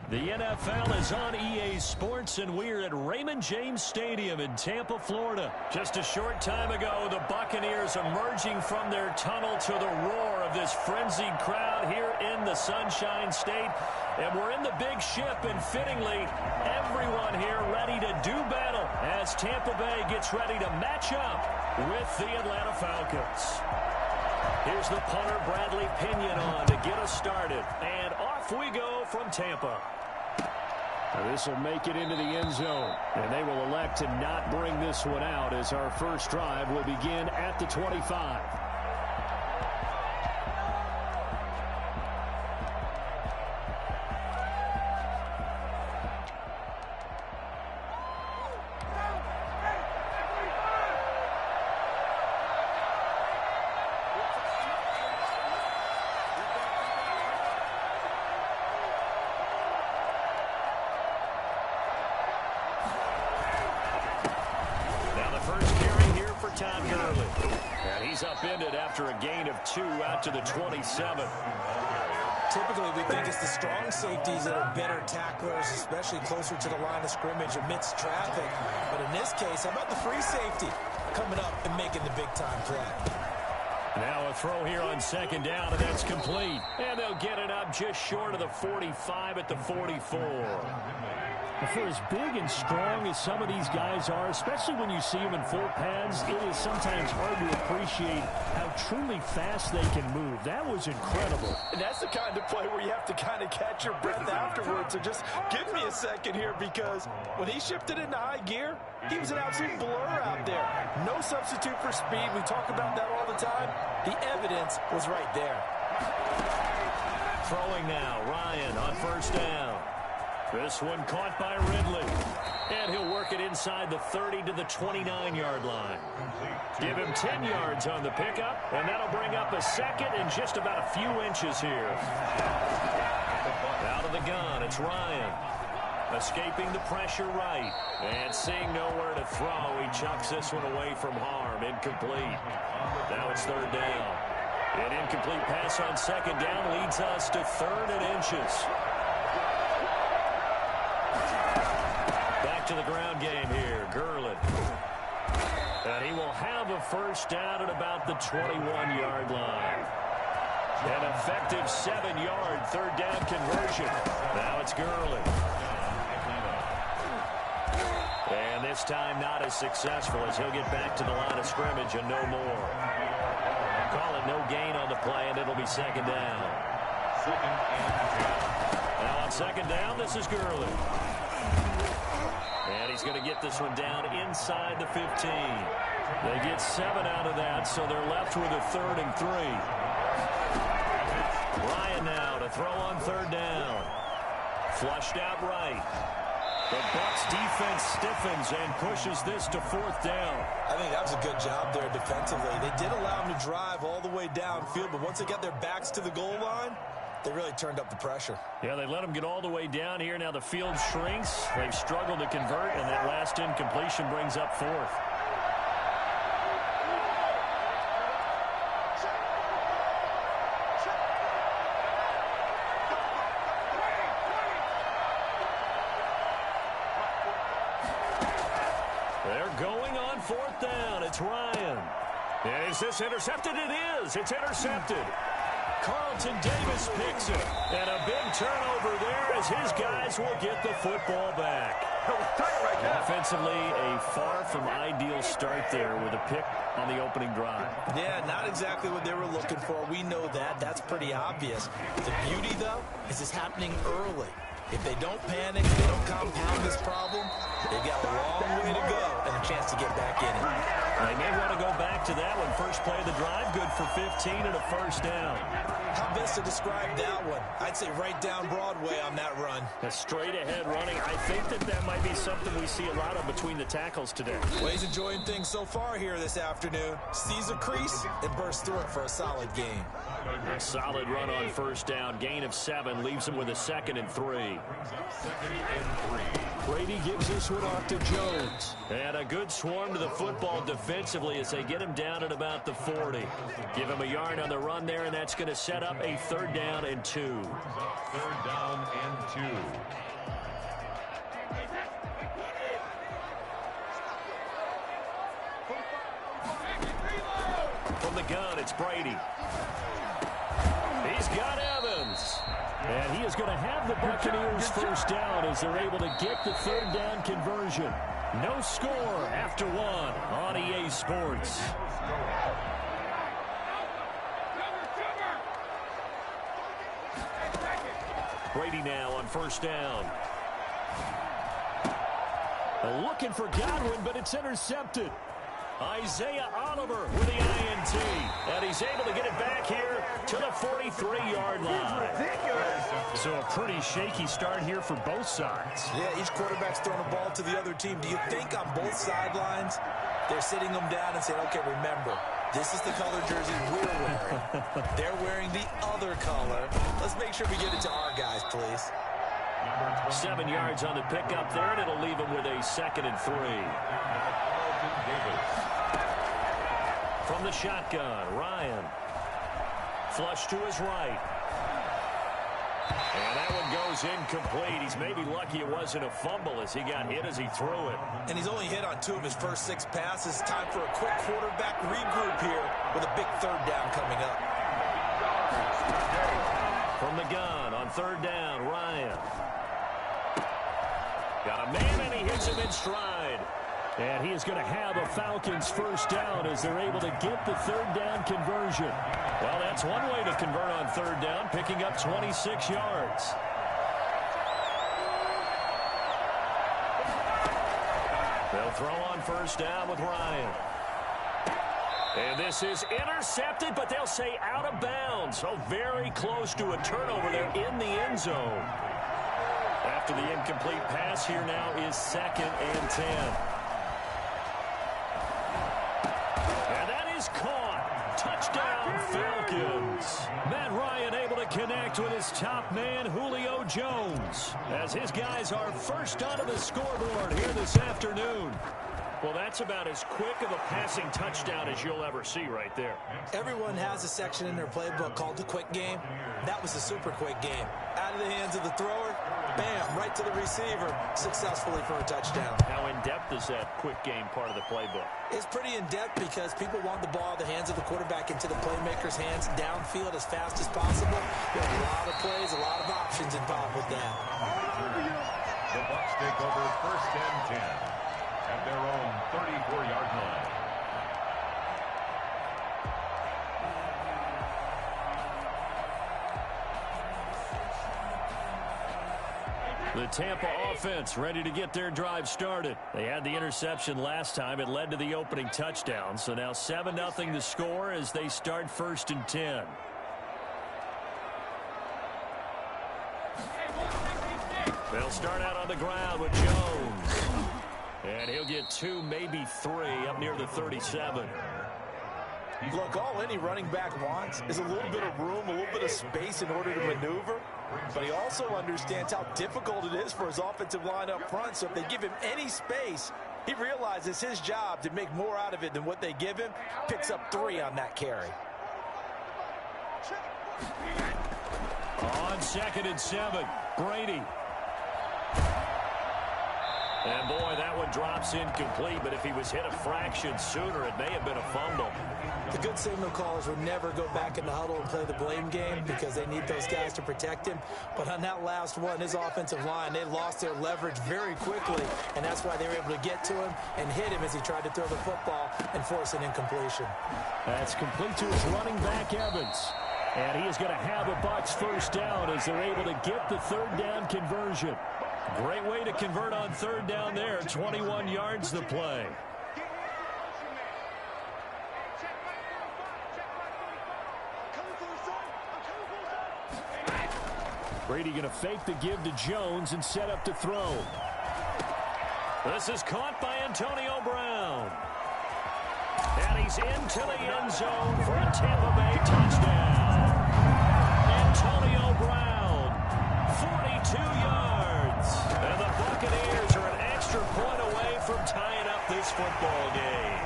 The NFL is on EA Sports, and we're at Raymond James Stadium in Tampa, Florida. Just a short time ago, the Buccaneers emerging from their tunnel to the roar of this frenzied crowd here in the Sunshine State. And we're in the big ship, and fittingly, everyone here ready to do battle as Tampa Bay gets ready to match up with the Atlanta Falcons. Here's the punter, Bradley Pinion, on to get us started. And off we go from Tampa. This will make it into the end zone, and they will elect to not bring this one out as our first drive will begin at the 25. Upended after a gain of 2 out to the 27. Typically, we think it's the strong safeties that are better tacklers, especially closer to the line of scrimmage amidst traffic. But in this case, how about the free safety coming up and making the big-time play? Now a throw here on second down, and that's complete. And they'll get it up just short of the 45 at the 44. For as big and strong as some of these guys are, especially when you see them in full pads, it is sometimes hard to appreciate how truly fast they can move. That was incredible. And that's the kind of play where you have to kind of catch your breath afterwards. So just give me a second here, because when he shifted into high gear, he was an absolute blur out there. No substitute for speed. We talk about that all the time. The evidence was right there. Throwing now, Ryan on first down. This one caught by Ridley. And he'll work it inside the 30 to the 29-yard line. Give him 10 yards on the pickup, and that'll bring up a second and just about a few inches here. Out of the gun, it's Ryan. Escaping the pressure right. And seeing nowhere to throw, he chucks this one away from harm. Incomplete. Now it's third down. An incomplete pass on second down leads us to third and inches. Back to the ground game here. Gurley. And he will have a first down at about the 21-yard line. An effective 7-yard third down conversion. Now it's Gurley. And this time not as successful, as he'll get back to the line of scrimmage and no more. Call it no gain on the play, and it'll be second down. Now on second down, this is Gurley. And he's going to get this one down inside the 15. They get 7 out of that, so they're left with a 3rd and 3. Ryan now to throw on third down. Flushed out right. The Bucs defense stiffens and pushes this to 4th down. I think that was a good job there defensively. They did allow them to drive all the way downfield, but once they got their backs to the goal line, they really turned up the pressure. Yeah, they let them get all the way down here. Now the field shrinks. They've struggled to convert, and that last incompletion brings up 4th. They're going on 4th down. It's Ryan. And is this intercepted? It is. It's intercepted. Carlton Davis picks it. And a big turnover there as his guys will get the football back. Offensively, a far from ideal start there with a pick on the opening drive. Yeah, not exactly what they were looking for. We know that. That's pretty obvious. The beauty, though, is it's happening early. If they don't panic, they don't compound this problem, they've got a long way to go and a chance to get back in it. They may want to go back to that one. First play of the drive, good for 15 and a first down. How best to describe that one? I'd say right down Broadway on that run. A straight ahead running. I think that might be something we see a lot of between the tackles today. Well, he's enjoying things so far here this afternoon. Sees a crease and bursts through it for a solid game. A solid run on first down. Gain of 7 leaves him with a 2nd and 3. Brady gives this one off to Jones. And a good swarm to the football defensively as they get him down at about the 40. Give him a yard on the run there, and that's going to set up a 3rd down and 2. 3rd down and 2. From the gun, it's Brady. He's got Evans. And he is going to have the Buccaneers first down as they're able to get the 3rd down conversion. No score after 1 on EA Sports. Brady now on first down. Looking for Godwin, but it's intercepted. Isaiah Oliver with the INT. And he's able to get it back here to the 43-yard line. So a pretty shaky start here for both sides. Yeah, each quarterback's throwing a ball to the other team. Do you think on both sidelines they're sitting them down and saying, okay, remember, this is the color jersey we're wearing. They're wearing the other color. Let's make sure we get it to our guys, please. 7 yards on the pickup there, and it'll leave him with a 2nd and 3. From the shotgun, Ryan. Flush to his right. And that one goes incomplete. He's maybe lucky it wasn't a fumble as he got hit as he threw it. And he's only hit on 2 of his first 6 passes. Time for a quick quarterback regroup here with a big 3rd down coming up. From the gun on 3rd down, Ryan. Got a man, and he hits him in stride. And he is going to have a Falcons first down as they're able to get the third down conversion. Well, that's one way to convert on third down, picking up 26 yards. They'll throw on first down with Ryan. And this is intercepted, but they'll say out of bounds. So very close to a turnover there in the end zone. After the incomplete pass, here now is 2nd and 10. And that is caught. Touchdown, Falcons. Matt Ryan able to connect with his top man, Julio Jones, as his guys are first onto the scoreboard here this afternoon. Well, that's about as quick of a passing touchdown as you'll ever see right there. Everyone has a section in their playbook called the quick game. That was a super quick game. Out of the hands of the thrower, bam, right to the receiver, successfully for a touchdown. How in-depth is that quick game part of the playbook? It's pretty in-depth because people want the ball in the hands of the quarterback into the playmaker's hands downfield as fast as possible. There are a lot of plays, a lot of options involved with that. The Bucs take over 1st and 10. At their own 34-yard line. The Tampa offense ready to get their drive started. They had the interception last time. It led to the opening touchdown. So now 7-0 to score as they start 1st and 10. They'll start out on the ground with Jones. And he'll get 2, maybe 3 up near the 37. Look, all any running back wants is a little bit of room, a little bit of space in order to maneuver. But he also understands how difficult it is for his offensive line up front. So if they give him any space, he realizes his job to make more out of it than what they give him. Picks up 3 on that carry. On 2nd and 7, Brady. And, boy, that one drops incomplete, but if he was hit a fraction sooner, it may have been a fumble. The good signal callers would never go back in the huddle and play the blame game because they need those guys to protect him. But on that last one, his offensive line, they lost their leverage very quickly, and that's why they were able to get to him and hit him as he tried to throw the football and force an incompletion. That's complete to his running back, Evans. And he is going to have a Bucs first down as they're able to get the third down conversion. Great way to convert on third down there. 21 yards the play. Brady going to fake the give to Jones and set up to throw. This is caught by Antonio Brown. And he's into the end zone for a Tampa Bay touchdown. Antonio Brown, 42 yards. And the Buccaneers are an extra point away from tying up this football game.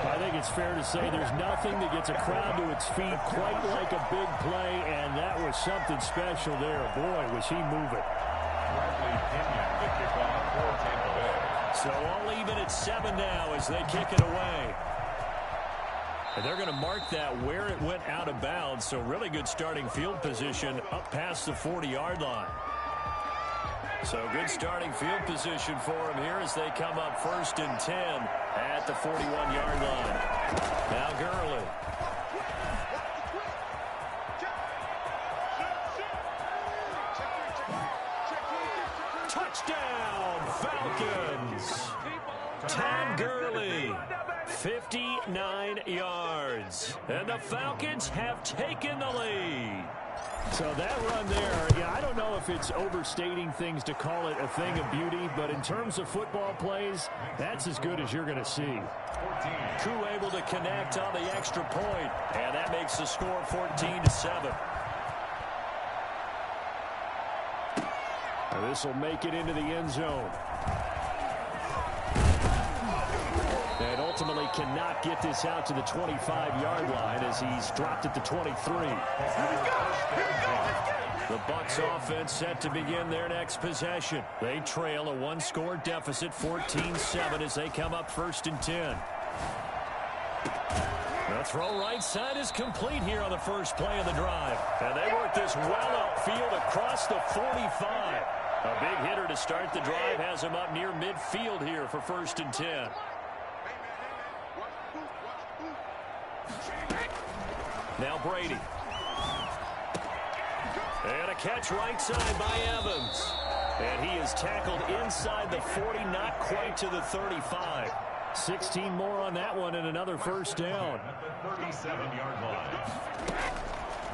I think it's fair to say there's nothing that gets a crowd to its feet quite like a big play, and that was something special there. Boy, was he moving. Bradley Pinion, the kickoff for Tampa Bay. So all even at 7 now as they kick it away. And they're going to mark that where it went out of bounds, so really good starting field position up past the 40-yard line. So good starting field position for them here as they come up 1st and 10 at the 41-yard line. Now Gurley. Touchdown, Falcons. Todd Gurley, 59 yards. And the Falcons have taken the lead. So that run there, yeah, I don't know if it's overstating things to call it a thing of beauty, but in terms of football plays, that's as good as you're going to see. Koo able to connect on the extra point, and that makes the score 14-7. This will make it into the end zone. And ultimately cannot get this out to the 25-yard line as he's dropped at the 23. The Bucs offense set to begin their next possession. They trail a 1-score deficit, 14-7, as they come up 1st and 10. The throw right side is complete here on the first play of the drive. And they work this well upfield across the 45. A big hitter to start the drive has him up near midfield here for 1st and 10. Now Brady. And a catch right side by Evans. And he is tackled inside the 40, not quite to the 35. 16 more on that one and another 1st down. At the 37-yard line.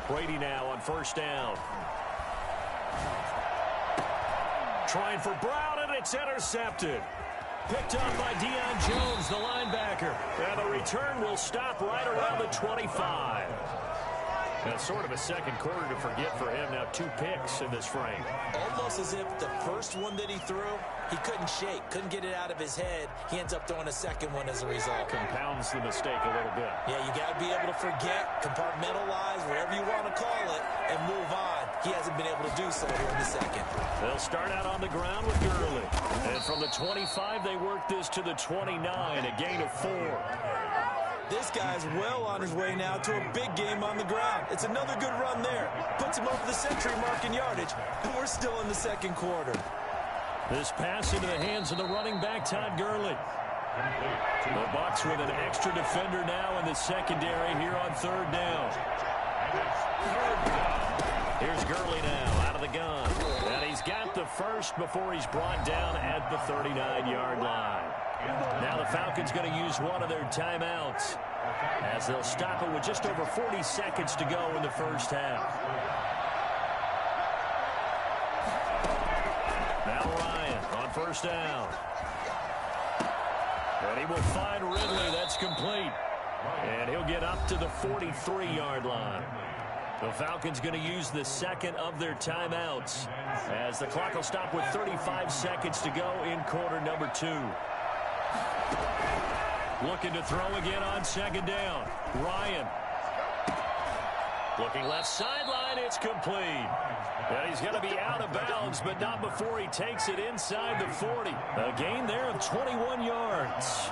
Brady now on 1st down. Trying for Brown, and it's intercepted. Picked up by Deion Jones, the linebacker. And the return will stop right around the 25. That's sort of a second quarter to forget for him. Now 2 picks in this frame. Almost as if the first one that he threw, he couldn't shake, couldn't get it out of his head. He ends up throwing a second one as a result. Compounds the mistake a little bit. Yeah, you got to be able to forget, compartmentalize, whatever you want to call it, and move on. He hasn't been able to do so here in the second. They'll start out on the ground with Gurley. And from the 25, they work this to the 29, a gain of 4. This guy's well on his way now to a big game on the ground. It's another good run there. Puts him over the century mark in yardage, and we're still in the second quarter. This pass into the hands of the running back, Todd Gurley. The Bucs with an extra defender now in the secondary here on 3rd down. Here's Gurley now out of the gun. And he's got the first before he's brought down at the 39-yard line. Now the Falcons going to use one of their timeouts as they'll stop it with just over 40 seconds to go in the 1st half. Now Ryan on 1st down. And he will find Ridley. That's complete. And he'll get up to the 43-yard line. The Falcons going to use the second of their timeouts as the clock will stop with 35 seconds to go in quarter number 2. Looking to throw again on 2nd down. Ryan. Looking left sideline. It's complete. And he's going to be out of bounds, but not before he takes it inside the 40. A gain there of 21 yards.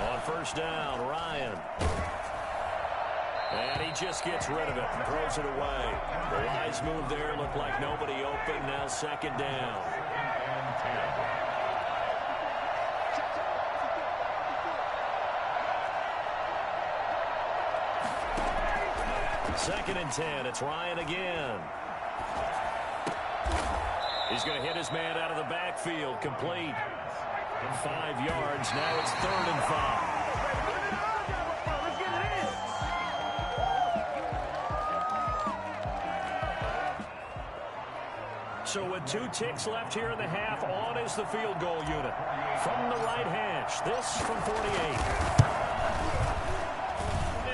On 1st down, Ryan. And he just gets rid of it and throws it away. The wise move there. Looked like nobody open. Now 2nd down. 2nd and 10. It's Ryan again. He's going to hit his man out of the backfield. Complete. 5 yards. Now it's 3rd and 5. So with 2 ticks left here in the half, on is the field goal unit. From the right hash, this from 48.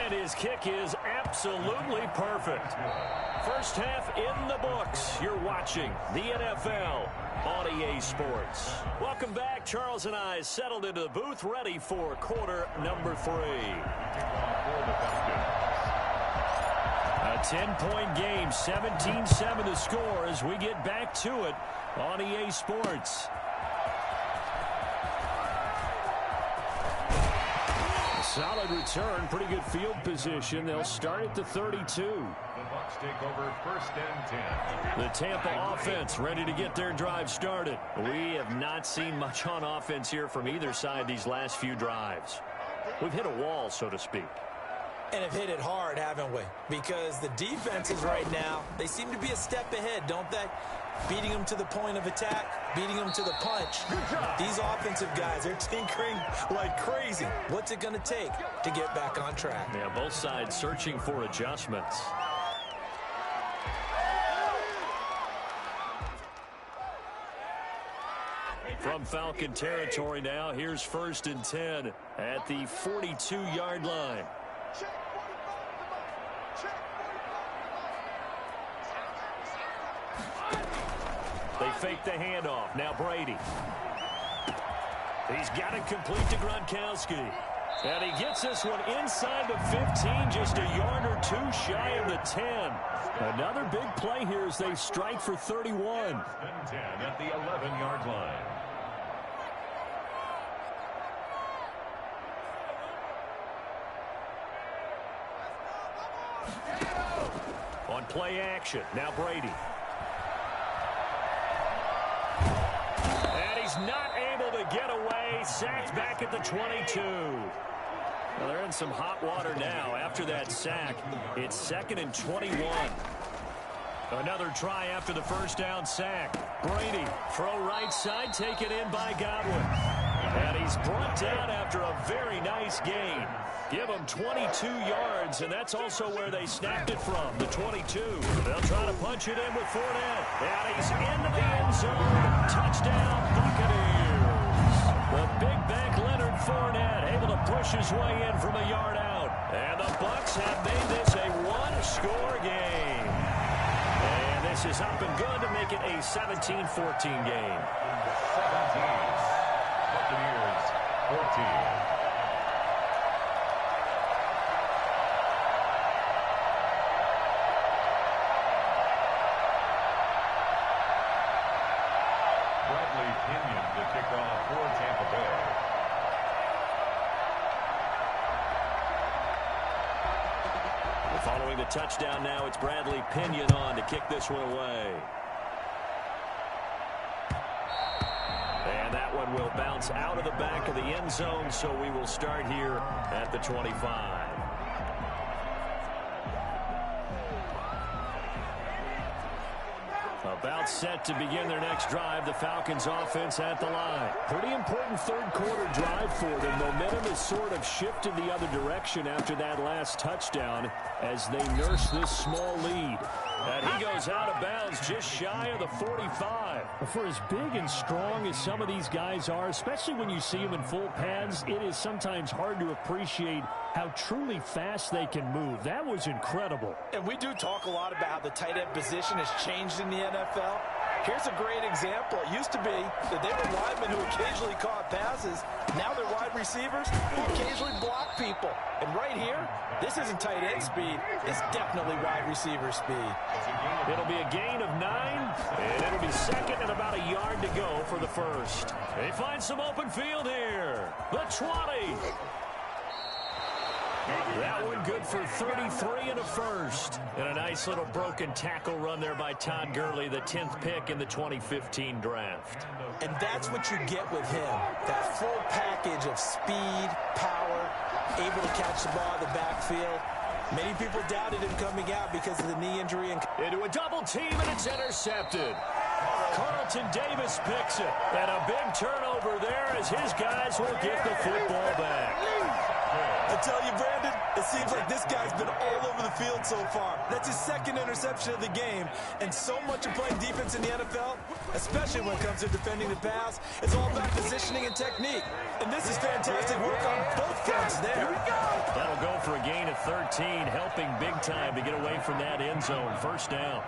And his kick is absolutely perfect. 1st half in the books. You're watching the NFL on EA Sports. Welcome back. Charles and I settled into the booth, ready for quarter number 3. A 10-point game, 17-7 to score as we get back to it on EA Sports. A solid return, pretty good field position. They'll start at the 32. The Bucs take over 1st and 10. The Tampa offense ready to get their drive started. We have not seen much on offense here from either side these last few drives. We've hit a wall, so to speak. And have hit it hard, haven't we? Because the defenses right now, they seem to be a step ahead, don't they? Beating them to the point of attack, beating them to the punch. These offensive guys, they're tinkering like crazy. What's it going to take to get back on track? Yeah, both sides searching for adjustments. From Falcon territory now, here's 1st and 10 at the 42-yard line. They fake the handoff. Now Brady. He's got it complete to Gronkowski. And he gets this one inside the 15, just a yard or 2 shy of the 10. Another big play here as they strike for 31. 10 at the 11-yard line. On play action, now Brady. not able to get away. Sacked back at the 22. Well, they're in some hot water now. After that sack, it's 2nd and 21. Another try after the first down sack. Brady, throw right side, taken in by Godwin. And he's brought down after a very nice gain. Give him 22 yards, and that's also where they snapped it from, the 22. They'll try to punch it in with Fournette. And he's into the end zone. Touchdown, Buccaneers. The big back Leonard Fournette able to push his way in from a yard out. And the Bucs have made this a one-score game. And this is up and good to make it a 17-14 game. 17. Buccaneers 14. Following the touchdown now, it's Bradley Pinion on to kick this one away. And that one will bounce out of the back of the end zone, so we will start here at the 25. About set to begin their next drive, the Falcons offense at the line. Pretty important third quarter drive for them. Momentum has sort of shifted the other direction after that last touchdown as they nurse this small lead. And he goes out of bounds just shy of the 45. For as big and strong as some of these guys are, especially when you see them in full pads, it is sometimes hard to appreciate how truly fast they can move. That was incredible. And we do talk a lot about how the tight end position has changed in the NFL. Here's a great example. It used to be that they were linemen who occasionally caught passes. Now they're wide receivers who occasionally block people. And right here, this isn't tight end speed. It's definitely wide receiver speed. It'll be a gain of 9, and it'll be 2nd and about a yard to go for the first. They find some open field here. The 20. That one good for 33 and a first. And a nice little broken tackle run there by Todd Gurley, the 10th pick in the 2015 draft. And that's what you get with him. That full package of speed, power, able to catch the ball in the backfield. Many people doubted him coming out because of the knee injury. Into a double team, and it's intercepted. Carlton Davis picks it. And a big turnover there as his guys will get the football back. I tell you, Brandon, it seems like this guy's been all over the field so far. That's his 2nd interception of the game. And so much of playing defense in the NFL, especially when it comes to defending the pass, is all about positioning and technique. And this is fantastic work on both fronts there. Here we go. That'll go for a gain of 13, helping big time to get away from that end zone. First down.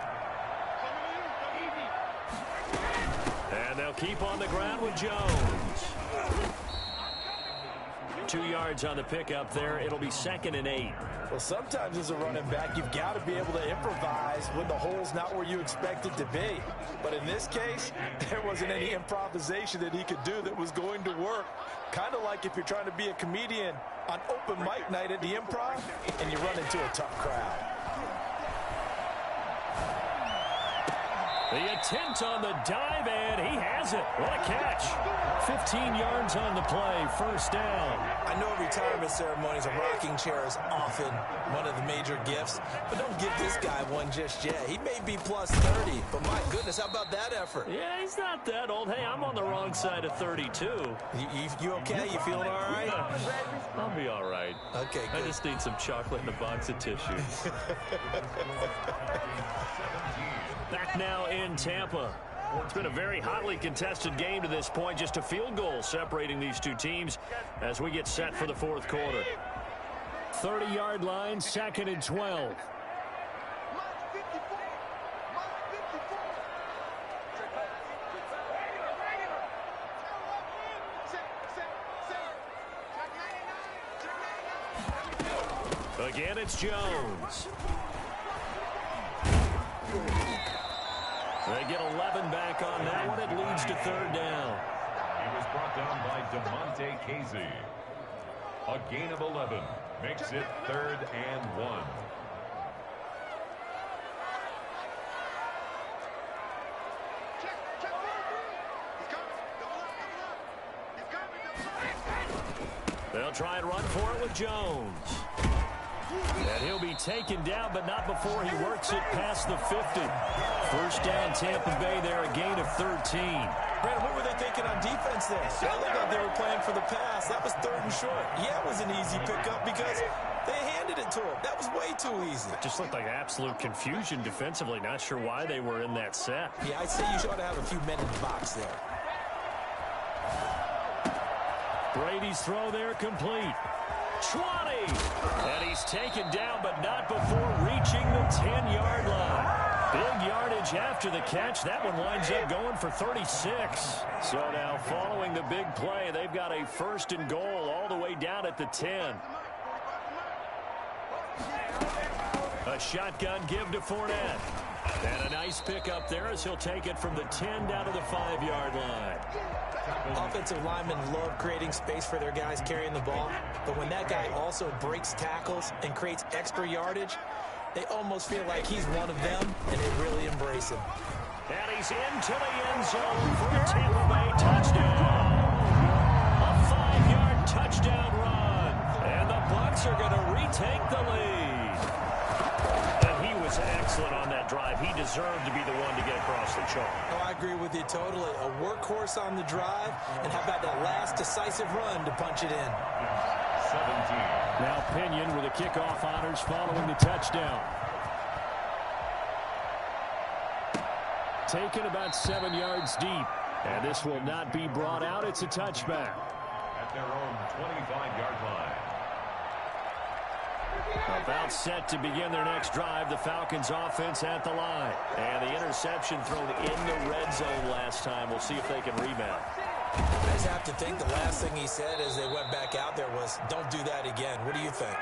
And they'll keep on the ground with Jones. 2 yards on the pickup there. It'll be 2nd and 8. Well, sometimes as a running back, you've got to be able to improvise when the hole's not where you expect it to be. But in this case, there wasn't any improvisation that he could do that was going to work. Kind of like if you're trying to be a comedian on open mic night at the Improv and you run into a tough crowd. The attempt on the dive, and he has it. What a catch. 15 yards on the play, first down. I know retirement ceremonies, a rocking chair is often one of the major gifts, but don't give this guy one just yet. He may be plus 30, but my goodness, how about that effort? Yeah, he's not that old. Hey, I'm on the wrong side of 32. You okay? You feeling all right? I'll be all right. Okay, good. I just need some chocolate and a box of tissues. Back now in Tampa. It's been a very hotly contested game to this point. Just a field goal separating these two teams as we get set for the fourth quarter. 30-yard line, 2nd and 12. Again, it's Jones. They get 11 back on that one. It leads to 3rd down. He was brought down by DeMonte Casey. A gain of 11 makes it 3rd and 1. try and run for it with Jones. And he'll be taken down, but not before he works it past the 50. First down, Tampa Bay there, a gain of 13. Brandon, what were they thinking on defense there? It looked like they were playing for the pass. That was 3rd and short. Yeah, it was an easy pickup because they handed it to him. That was way too easy. It just looked like absolute confusion defensively. Not sure why they were in that set. Yeah, I'd say you should have a few men in the box there. Brady's throw there complete. 20! And he's taken down, but not before reaching the 10-yard line. Big yardage after the catch. That one winds up going for 36. So now following the big play, they've got a 1st and goal all the way down at the 10. A shotgun give to Fournette. And a nice pickup there as he'll take it from the 10 down to the 5-yard line. Offensive linemen love creating space for their guys carrying the ball, but when that guy also breaks tackles and creates extra yardage, they almost feel like he's one of them, and they really embrace him. And he's into the end zone for a Tampa Bay touchdown. A 5-yard touchdown run. And the Bucs are going to retake the lead. And he was excellent on that drive. He deserved to be the one to get across the chalk. Oh, I agree with you totally. A workhorse on the drive, and how about that last decisive run to punch it in? 17. Now Pinion with a kickoff honors following the touchdown. Taken about 7 yards deep. And this will not be brought out. It's a touchback. At their own 25-yard line. About set to begin their next drive. The Falcons offense at the line. And the interception thrown in the red zone last time. We'll see if they can rebound. I just have to think the last thing he said as they went back out there was, don't do that again. What do you think?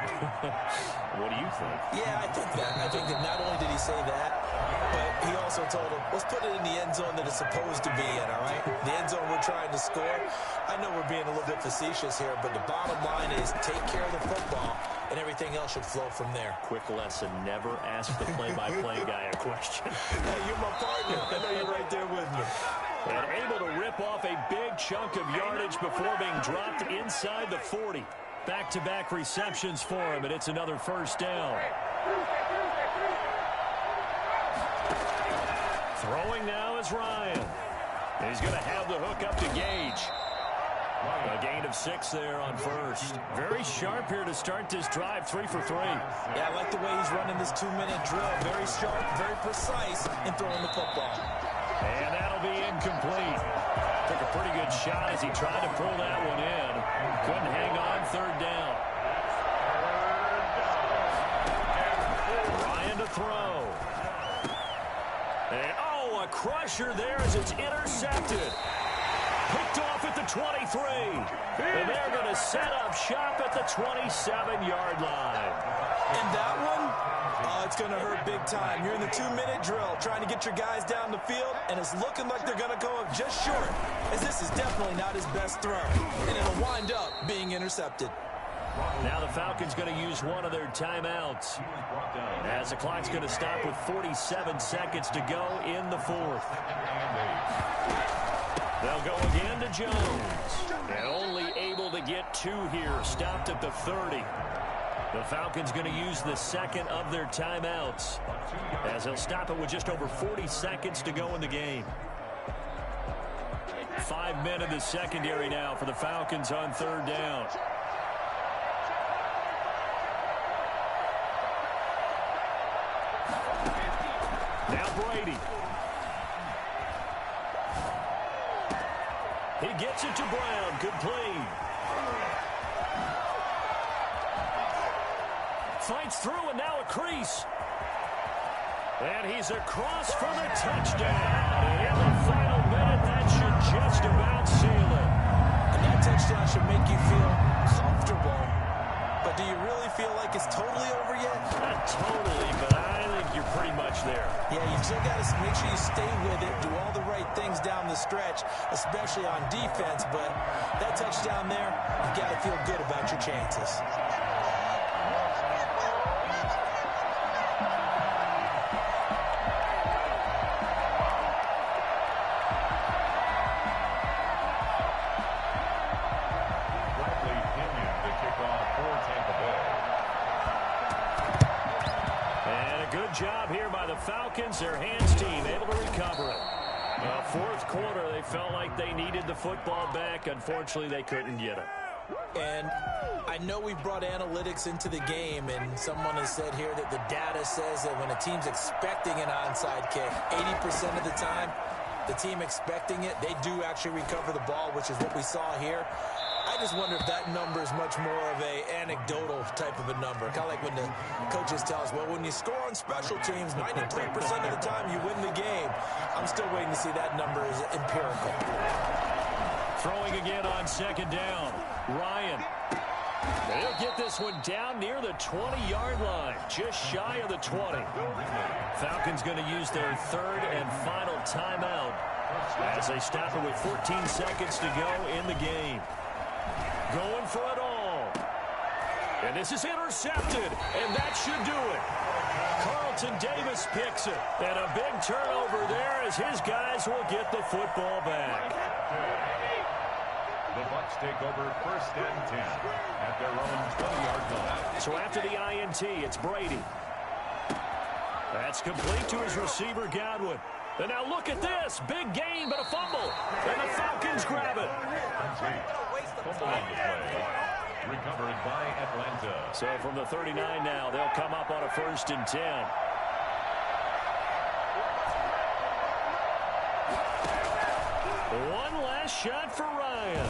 What do you think? Yeah, I think that. I think that not only did he say that, but he also told him, let's put it in the end zone that it's supposed to be in, all right? The end zone we're trying to score. I know we're being a little bit facetious here, but the bottom line is take care of the football, and everything else should flow from there. Quick lesson, never ask the play-by-play guy a question. Hey, you're my partner. I know you're right there with me. And able to rip off a big chunk of yardage before being dropped inside the 40. Back-to-back receptions for him, and it's another first down. Throwing now is Ryan. He's going to have the hook up to Gage. A gain of 6 there on first. Very sharp here to start this drive, 3 for 3. Yeah, I like the way he's running this 2-minute drill. Very sharp, very precise in throwing the football. And that'll be incomplete. Took a pretty good shot as he tried to pull that one in. Couldn't hang on, 3rd down. Ryan to throw. And, oh, a crusher there as it's intercepted. Picked off at the 23. And they're going to set up shop at the 27-yard line. And that one, it's going to hurt big time. You're in the 2-minute drill trying to get your guys down the field, and it's looking like they're going to go up just short, as this is definitely not his best throw. And it'll wind up being intercepted. Now the Falcons going to use one of their timeouts, as the clock's going to stop with 47 seconds to go in the 4th. They'll go again to Jones. And only able to get 2 here. Stopped at the 30. The Falcons going to use the second of their timeouts, as they'll stop it with just over 40 seconds to go in the game. 5 men in the secondary now for the Falcons on 3rd down. Now Brady. He gets it to Brown. Good play. Fights through, and now a crease. And he's across for the touchdown. And in the final minute, that should just about seal it. And that touchdown should make you feel comfortable. But do you really feel like it's totally over yet? Not totally, but I think you're pretty much there. Yeah, you still got to make sure you stay with it, do all the right things down the stretch, especially on defense. But that touchdown there, you've got to feel good about your chances. job here by the Falcons. Their hands team able to recover it. Fourth quarter, they felt like they needed the football back. Unfortunately, they couldn't get it. And I know we've brought analytics into the game, and someone has said here that the data says that when a team's expecting an onside kick, 80% of the time, the team expecting it, they do actually recover the ball, which is what we saw here. I just wonder if that number is much more of a anecdotal type of a number. Kind of like when the coaches tell us, well, when you score on special teams, 93% of the time you win the game. I'm still waiting to see that number is empirical. Throwing again on second down. Ryan. They'll get this one down near the 20-yard line, just shy of the 20. Falcons going to use their third and final timeout as they stop it with 14 seconds to go in the game. Going for it all. And this is intercepted, and that should do it. Carlton Davis picks it. And a big turnover there as his guys will get the football back. The Bucs take over first and 10 at their own 20-yard line. So after the INT, it's Brady. That's complete to his receiver, Godwin. And now look at this. Big gain, but a fumble. And the Falcons grab it. Fumble on the play. Recovered by Atlanta. So from the 39 now, they'll come up on a first and 10. One last shot for Ryan.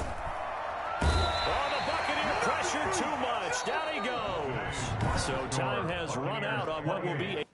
Oh, the Buccaneer pressure too much. Down he goes. So time has run out on what will be a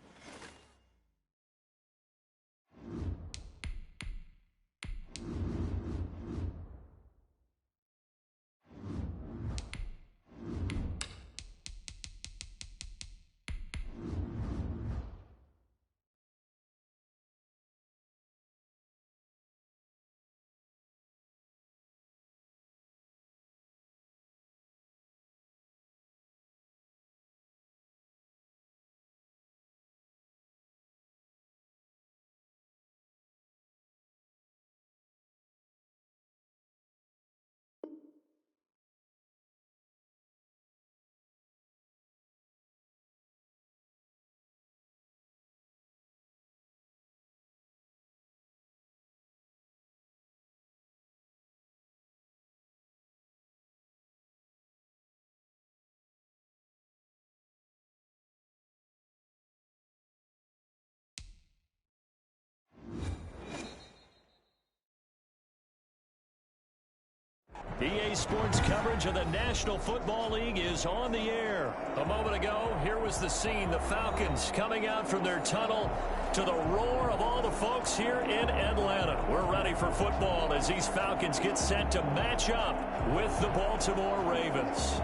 EA Sports coverage of the National Football League is on the air. A moment ago, here was the scene. The Falcons coming out from their tunnel to the roar of all the folks here in Atlanta. We're ready for football as these Falcons get set to match up with the Baltimore Ravens.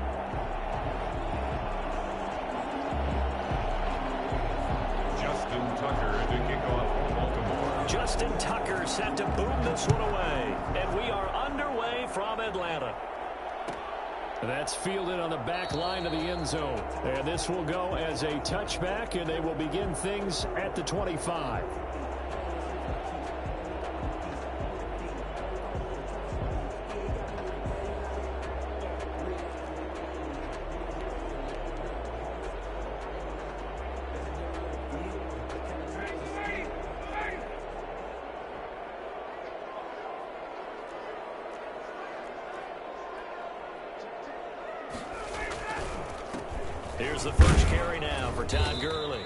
Justin Tucker to kick off for Baltimore. Justin Tucker set to boom this one away. And we are underway from Atlanta. That's fielded on the back line of the end zone. And this will go as a touchback, and they will begin things at the 25. Here's the first carry now for Todd Gurley.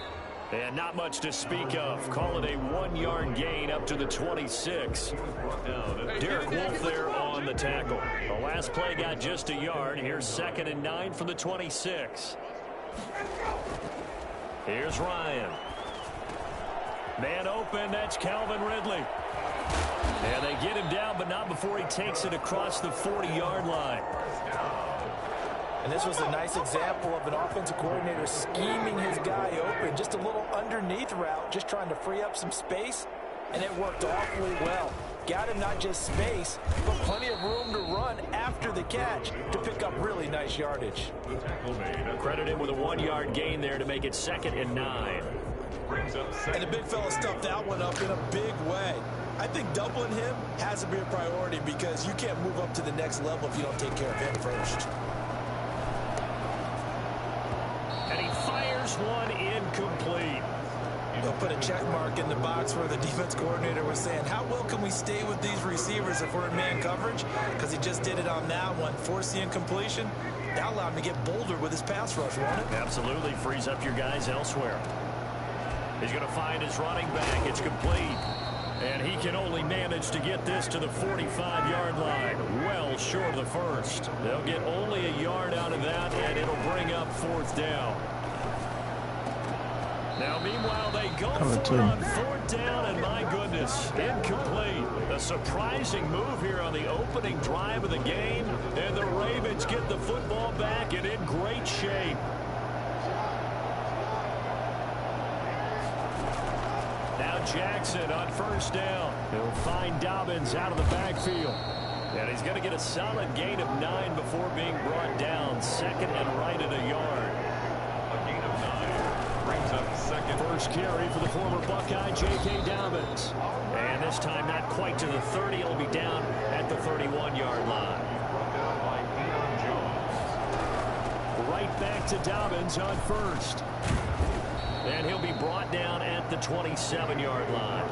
And not much to speak of. Call it a 1-yard gain up to the 26. Derek Wolfe there on the tackle. The last play got just a yard. Here's 2nd and 9 from the 26. Here's Ryan. Man open, that's Calvin Ridley. And they get him down, but not before he takes it across the 40-yard line. And this was a nice example of an offensive coordinator scheming his guy open. Just a little underneath route, just trying to free up some space, and it worked awfully well. Got him not just space, but plenty of room to run after the catch to pick up really nice yardage. Credit him with a 1-yard gain there to make it 2nd and 9. And the big fella stuffed that one up in a big way. I think doubling him has to be a priority because you can't move up to the next level if you don't take care of him first. And he fires one incomplete. They'll put a check mark in the box where the defense coordinator was saying, how well can we stay with these receivers if we're in man coverage? Because he just did it on that one, forced the incompletion. That allowed him to get bolder with his pass rush, won't it? Absolutely frees up your guys elsewhere. He's going to find his running back. It's complete. And he can only manage to get this to the 45-yard line. Well short of the first. They'll get only a yard out of that, and it'll bring up 4th down. Now, meanwhile, they go for it on 4th down, and my goodness, incomplete. A surprising move here on the opening drive of the game, and the Ravens get the football back and in great shape. Now Jackson on 1st down. He'll find Dobbins out of the backfield. And he's going to get a solid gain of 9 before being brought down. 2nd and right at a yard. A gain of 9 brings up 2nd. First carry for the former Buckeye, J.K. Dobbins. And this time not quite to the 30. It'll be down at the 31-yard line. Down by Jones. Right back to Dobbins on 1st. And he'll be brought down at the 27-yard line.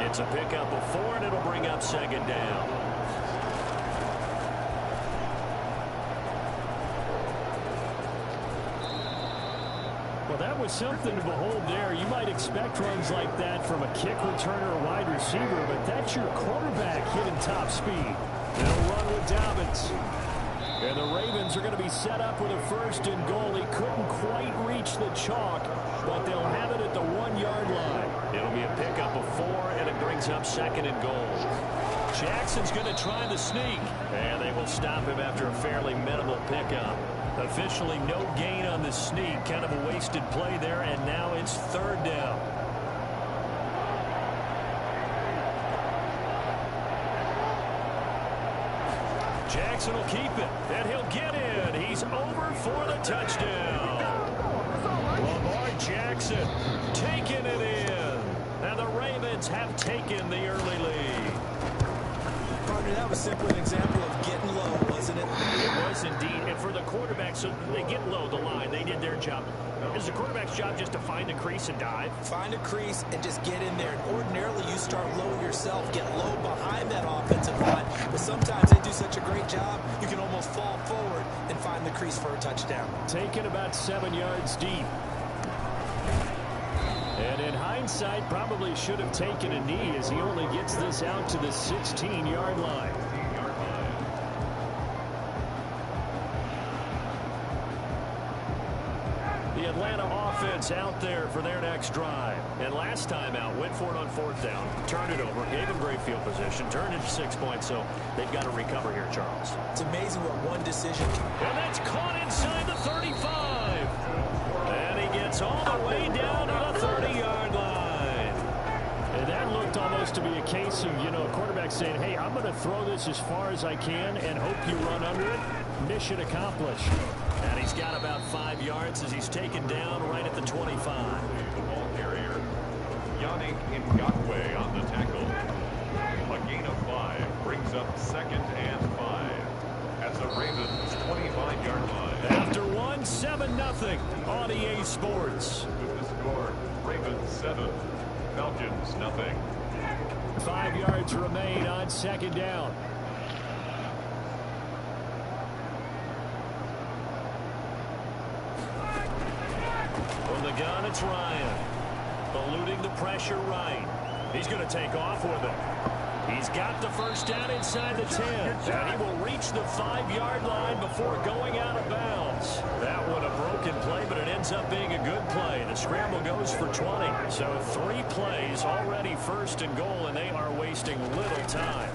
It's a pickup of 4, and it'll bring up 2nd down. Well, that was something to behold there. You might expect runs like that from a kick returner or wide receiver, but that's your quarterback hitting top speed. They'll run with Dobbins. And the Ravens are going to be set up with a 1st and goal. He couldn't quite reach the chalk, but they'll have it at the 1-yard line. It'll be a pickup of 4, and it brings up 2nd and goal. Jackson's going to try the sneak, and they will stop him after a fairly minimal pickup. Officially no gain on the sneak. Kind of a wasted play there, and now it's 3rd down. Jackson will keep it, and he'll get in. He's over for the touchdown. Lamar Jackson taking it in. And the Ravens have taken the early lead. Partner, that was simply an example of getting low, wasn't it? It was indeed. And for the quarterback, so they get low the line. They did their job. Is the quarterback's job just to find a crease and dive? Find a crease and just get in there. And ordinarily, you start low yourself, get low behind that offensive line. But sometimes they do such a great job, you can almost fall forward and find the crease for a touchdown. Taken about 7 yards deep. And in hindsight, probably should have taken a knee as he only gets this out to the 16-yard line. The Atlanta offense out there for their next drive. And last time out, went for it on 4th down, turned it over, gave them great field position, turned it to 6 points, so they've got to recover here, Charles. It's amazing what one decision can. And that's caught inside the 35. And he gets all the way down to the 30-yard line. And that looked almost to be a case of, you know, a quarterback saying, hey, I'm going to throw this as far as I can and hope you run under it. Mission accomplished. And he's got about 5 yards as he's taken down right at the 25. The ball carrier, Yannick Ngakoue on the tackle. A gain of 5 brings up 2nd and 5 at the Ravens' 25-yard line. After one, 7-0 on EA Sports. With the score, Ravens 7, Falcons nothing. 5 yards remain on 2nd down. From the gun, it's Ryan. Eluding the pressure right. He's going to take off with it. He's got the 1st down inside the 10. And he will reach the 5-yard line before going out of bounds. That one a broken play, but it ends up being a good play. The scramble goes for 20. So 3 plays already 1st and goal, and they are wasting little time.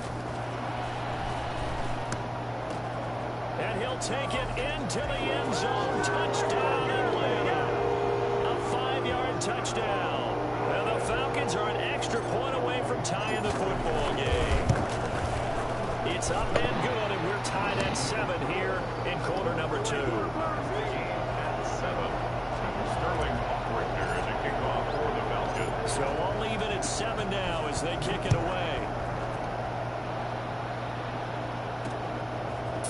And he'll take it into the end zone. Touchdown, Atlanta. A 5-yard touchdown. And the Falcons are an extra point away from tying the football game. It's up and good, and we're tied at 7 here in quarter number 2. At 7, Sterling Hoffrichter as a kickoff for the Falcons. So all even at 7 now as they kick it away.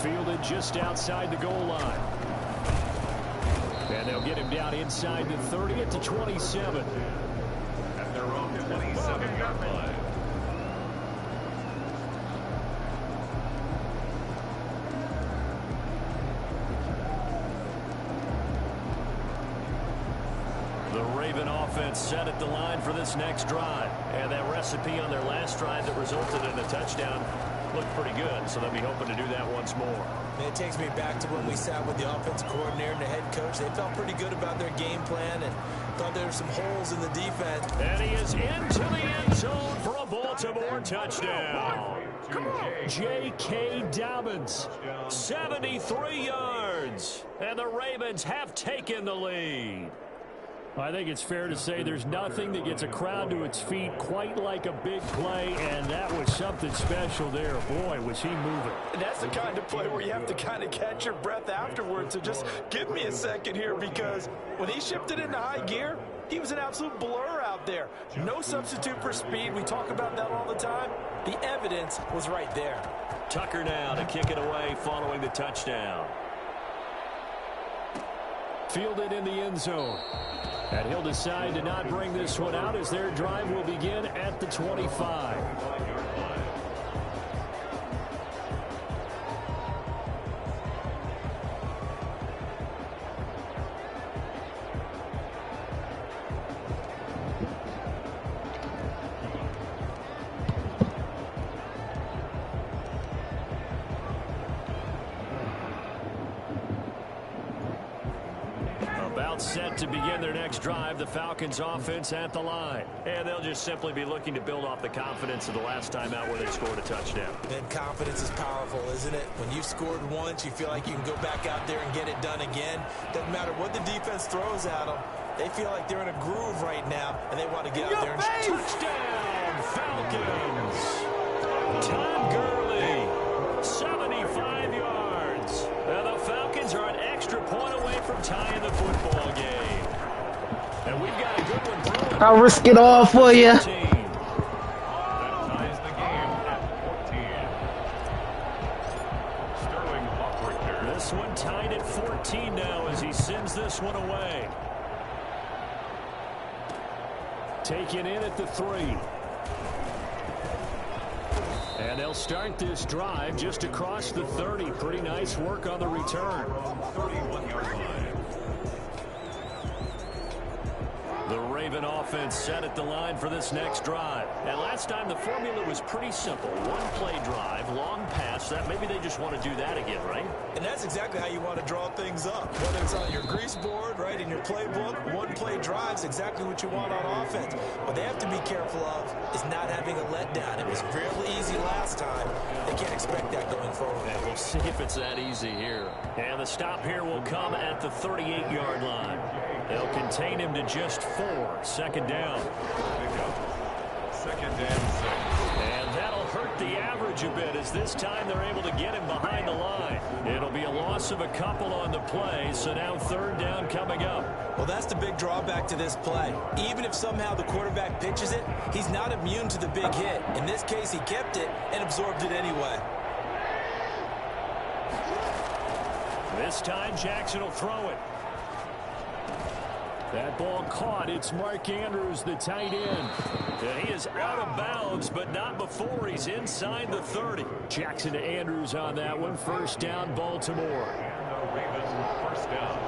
Fielded just outside the goal line. And they'll get him down inside the 30 at the 27. At their own 27-yard line. The Raven offense set at the line for this next drive. And that recipe on their last drive that resulted in a touchdown looked pretty good, so they'll be hoping to do that once more. And it takes me back to when we sat with the offensive coordinator and the head coach. They felt pretty good about their game plan and thought there were some holes in the defense. And he is into the end zone for a Baltimore touchdown. J.K. Dobbins, 73 yards. And the Ravens have taken the lead. I think it's fair to say there's nothing that gets a crowd to its feet quite like a big play, and that was something special there. Boy, was he moving. And that's the kind of play where you have to kind of catch your breath afterwards. So just give me a second here, because when he shifted into high gear, he was an absolute blur out there. No substitute for speed. We talk about that all the time. The evidence was right there. Tucker now to kick it away following the touchdown. Fielded in the end zone. And he'll decide to not bring this one out as their drive will begin at the 25. Set to begin their next drive, the Falcons offense at the line. And they'll just simply be looking to build off the confidence of the last time out where they scored a touchdown. And confidence is powerful, isn't it? When you scored once, you feel like you can go back out there and get it done again. Doesn't matter what the defense throws at them. They feel like they're in a groove right now, and they want to get out there and touchdown, Falcons! Todd Gurley, 75 yards. And the Falcons are an extra point away from tying the football game. And we've got a good one throwing. I'll risk it all for you. That ties the game at 14. Sterling Hawkward. This one tied at 14 now as he sends this one away. Taken in at the 3. And they'll start this drive just across the 30. Pretty nice work on the return. 31-yard line. The Raven offense set at the line for this next drive. And last time the formula was pretty simple. One-play drive, long pass. That maybe they just want to do that again, right? And that's exactly how you want to draw things up. Whether it's on your grease board, right, in your playbook, one-play drive's exactly what you want on offense. What they have to be careful of is not having a letdown. It was fairly easy last time. They can't expect that going forward. And we'll see if it's that easy here. And the stop here will come at the 38-yard line. They'll contain him to just 4. Second down. Second and 6. And that'll hurt the average a bit as this time they're able to get him behind the line. It'll be a loss of a couple on the play, so now third down coming up. Well, that's the big drawback to this play. Even if somehow the quarterback pitches it, he's not immune to the big hit. In this case, he kept it and absorbed it anyway. This time, Jackson will throw it. That ball caught. It's Mark Andrews, the tight end. And he is out of bounds, but not before he's inside the 30. Jackson to Andrews on that one. First down, Baltimore. And the Ravens first down.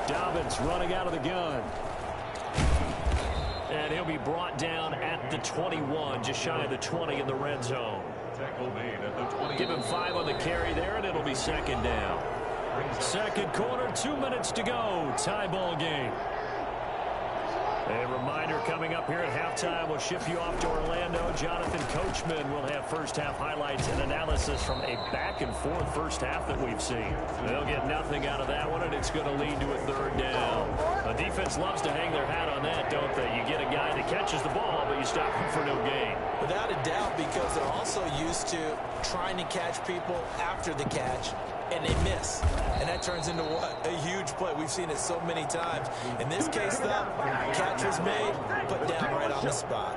Dobbins running out of the gun. And he'll be brought down at the 21, just shy of the 20 in the red zone. Tackle made at the 20. Give him 5 on the carry there, and it'll be second down. Second quarter, 2 minutes to go. Tie ball game. A reminder coming up here at halftime. We'll ship you off to Orlando. Jonathan Coachman will have first-half highlights and analysis from a back-and-forth first half that we've seen. They'll get nothing out of that one, and it's going to lead to a third down. The defense loves to hang their hat on that, don't they? You get a guy that catches the ball, but you stop him for no gain. Without a doubt, because they're also used to trying to catch people after the catch, and they miss. And that turns into what? A huge play. We've seen it so many times. In this case, though, catch was made, put down right on the spot.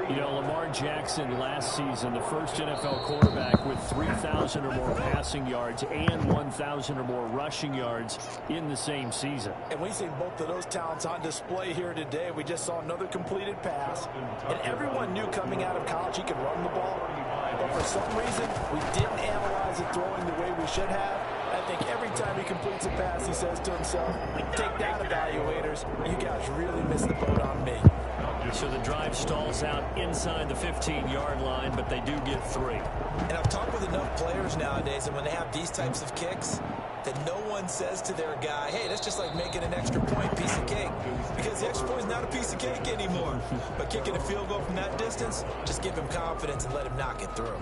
You know, Lamar Jackson last season, the first NFL quarterback with 3,000 or more passing yards and 1,000 or more rushing yards in the same season. And we've seen both of those talents on display here today. We just saw another completed pass. And everyone knew coming out of college he could run the ball. But for some reason, we didn't analyze it throwing the way we should have. I think every time he completes a pass, he says to himself, take that, evaluators. You guys really missed the boat on me. So the drive stalls out inside the 15-yard line, but they do get 3. And I've talked with enough players nowadays, and when they have these types of kicks, that no one says to their guy, hey, that's just like making an extra point piece of cake. Because the extra point is not a piece of cake anymore. But kicking a field goal from that distance, just give him confidence and let him knock it through.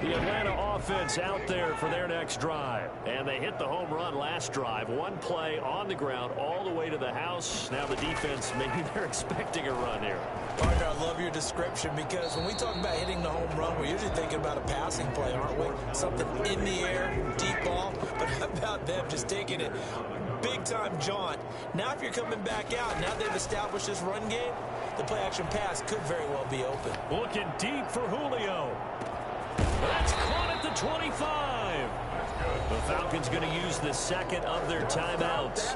The Atlanta offense out there for their next drive. And they hit the home run last drive. One play on the ground all the way to the house. Now the defense, maybe they're expecting a run here. Partner, I love your description because when we talk about hitting the home run, we're usually thinking about a passing play, aren't we? Something in the air, deep ball. But how about them just taking it big-time jaunt? Now if you're coming back out, now they've established this run game, the play-action pass could very well be open. Looking deep for Julio. That's caught at the 25. The Falcons going to use the second of their timeouts,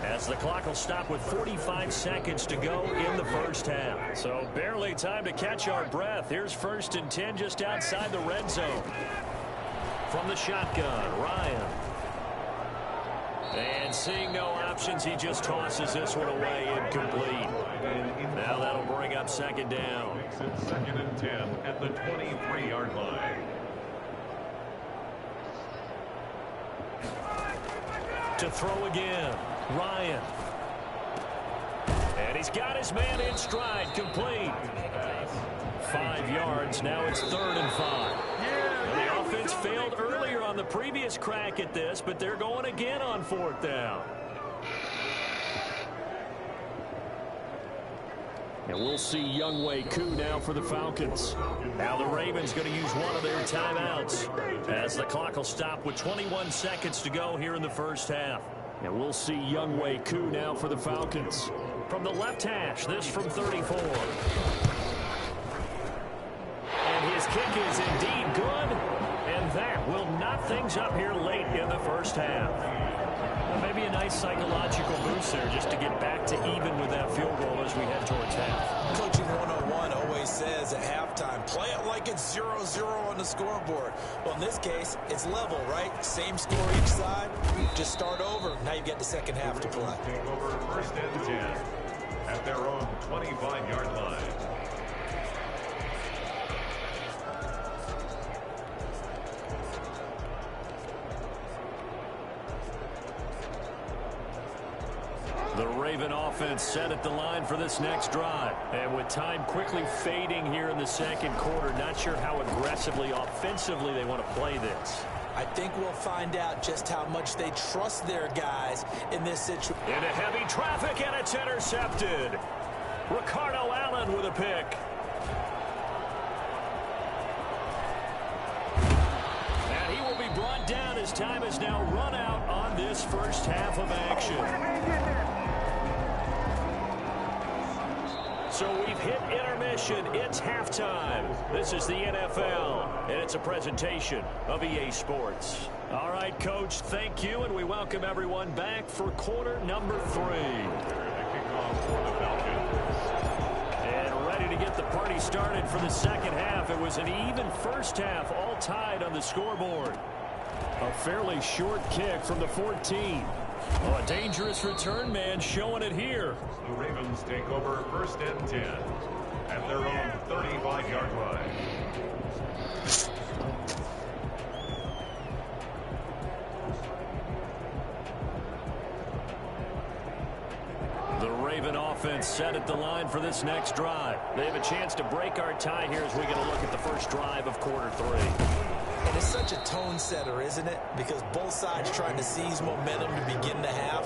as the clock will stop with 45 seconds to go in the first half. So barely time to catch our breath. Here's 1st and 10 just outside the red zone. From the shotgun, Ryan. And seeing no options, he just tosses this one away, incomplete. Now that'll bring up 2nd down. 2nd and 10 at the 23-yard line. To throw again, Ryan. And he's got his man in stride, complete. 5 yards, now it's 3rd and 5. And the offense failed earlier on the previous crack at this, but they're going again on 4th down. And we'll see Younghoe Koo now for the Falcons. Now the Ravens going to use one of their timeouts, as the clock will stop with 21 seconds to go here in the first half. And we'll see Younghoe Koo now for the Falcons. From the left hash, this from 34. And his kick is indeed good. And that will knock things up here late in the first half. Maybe a nice psychological boost there just to get back to even with that field goal as we head towards half. Coaching 101 always says at halftime, play it like it's 0-0 on the scoreboard. Well, in this case, it's level, right? Same score each side. Just start over. Now you get the second half to play. Take over 1st and 10 at their own 25-yard line. The Raven offense set at the line for this next drive. And with time quickly fading here in the second quarter, not sure how aggressively, offensively they want to play this. I think we'll find out just how much they trust their guys in this situation. Into heavy traffic, and it's intercepted. Ricardo Allen with a pick. And he will be brought down as time is now run out on this first half of action. So we've hit intermission. It's halftime. This is the NFL, and it's a presentation of EA Sports. All right, Coach, thank you, and we welcome everyone back for quarter number 3. And ready to get the party started for the second half. It was an even first half, all tied on the scoreboard. A fairly short kick from the 14. Oh, a dangerous return man showing it here. The Ravens take over 1st and 10 at their own 35-yard line. The Raven offense set at the line for this next drive. They have a chance to break our tie here as we get a look at the first drive of quarter 3. And it's such a tone setter, isn't it? Because both sides trying to seize momentum to begin the half.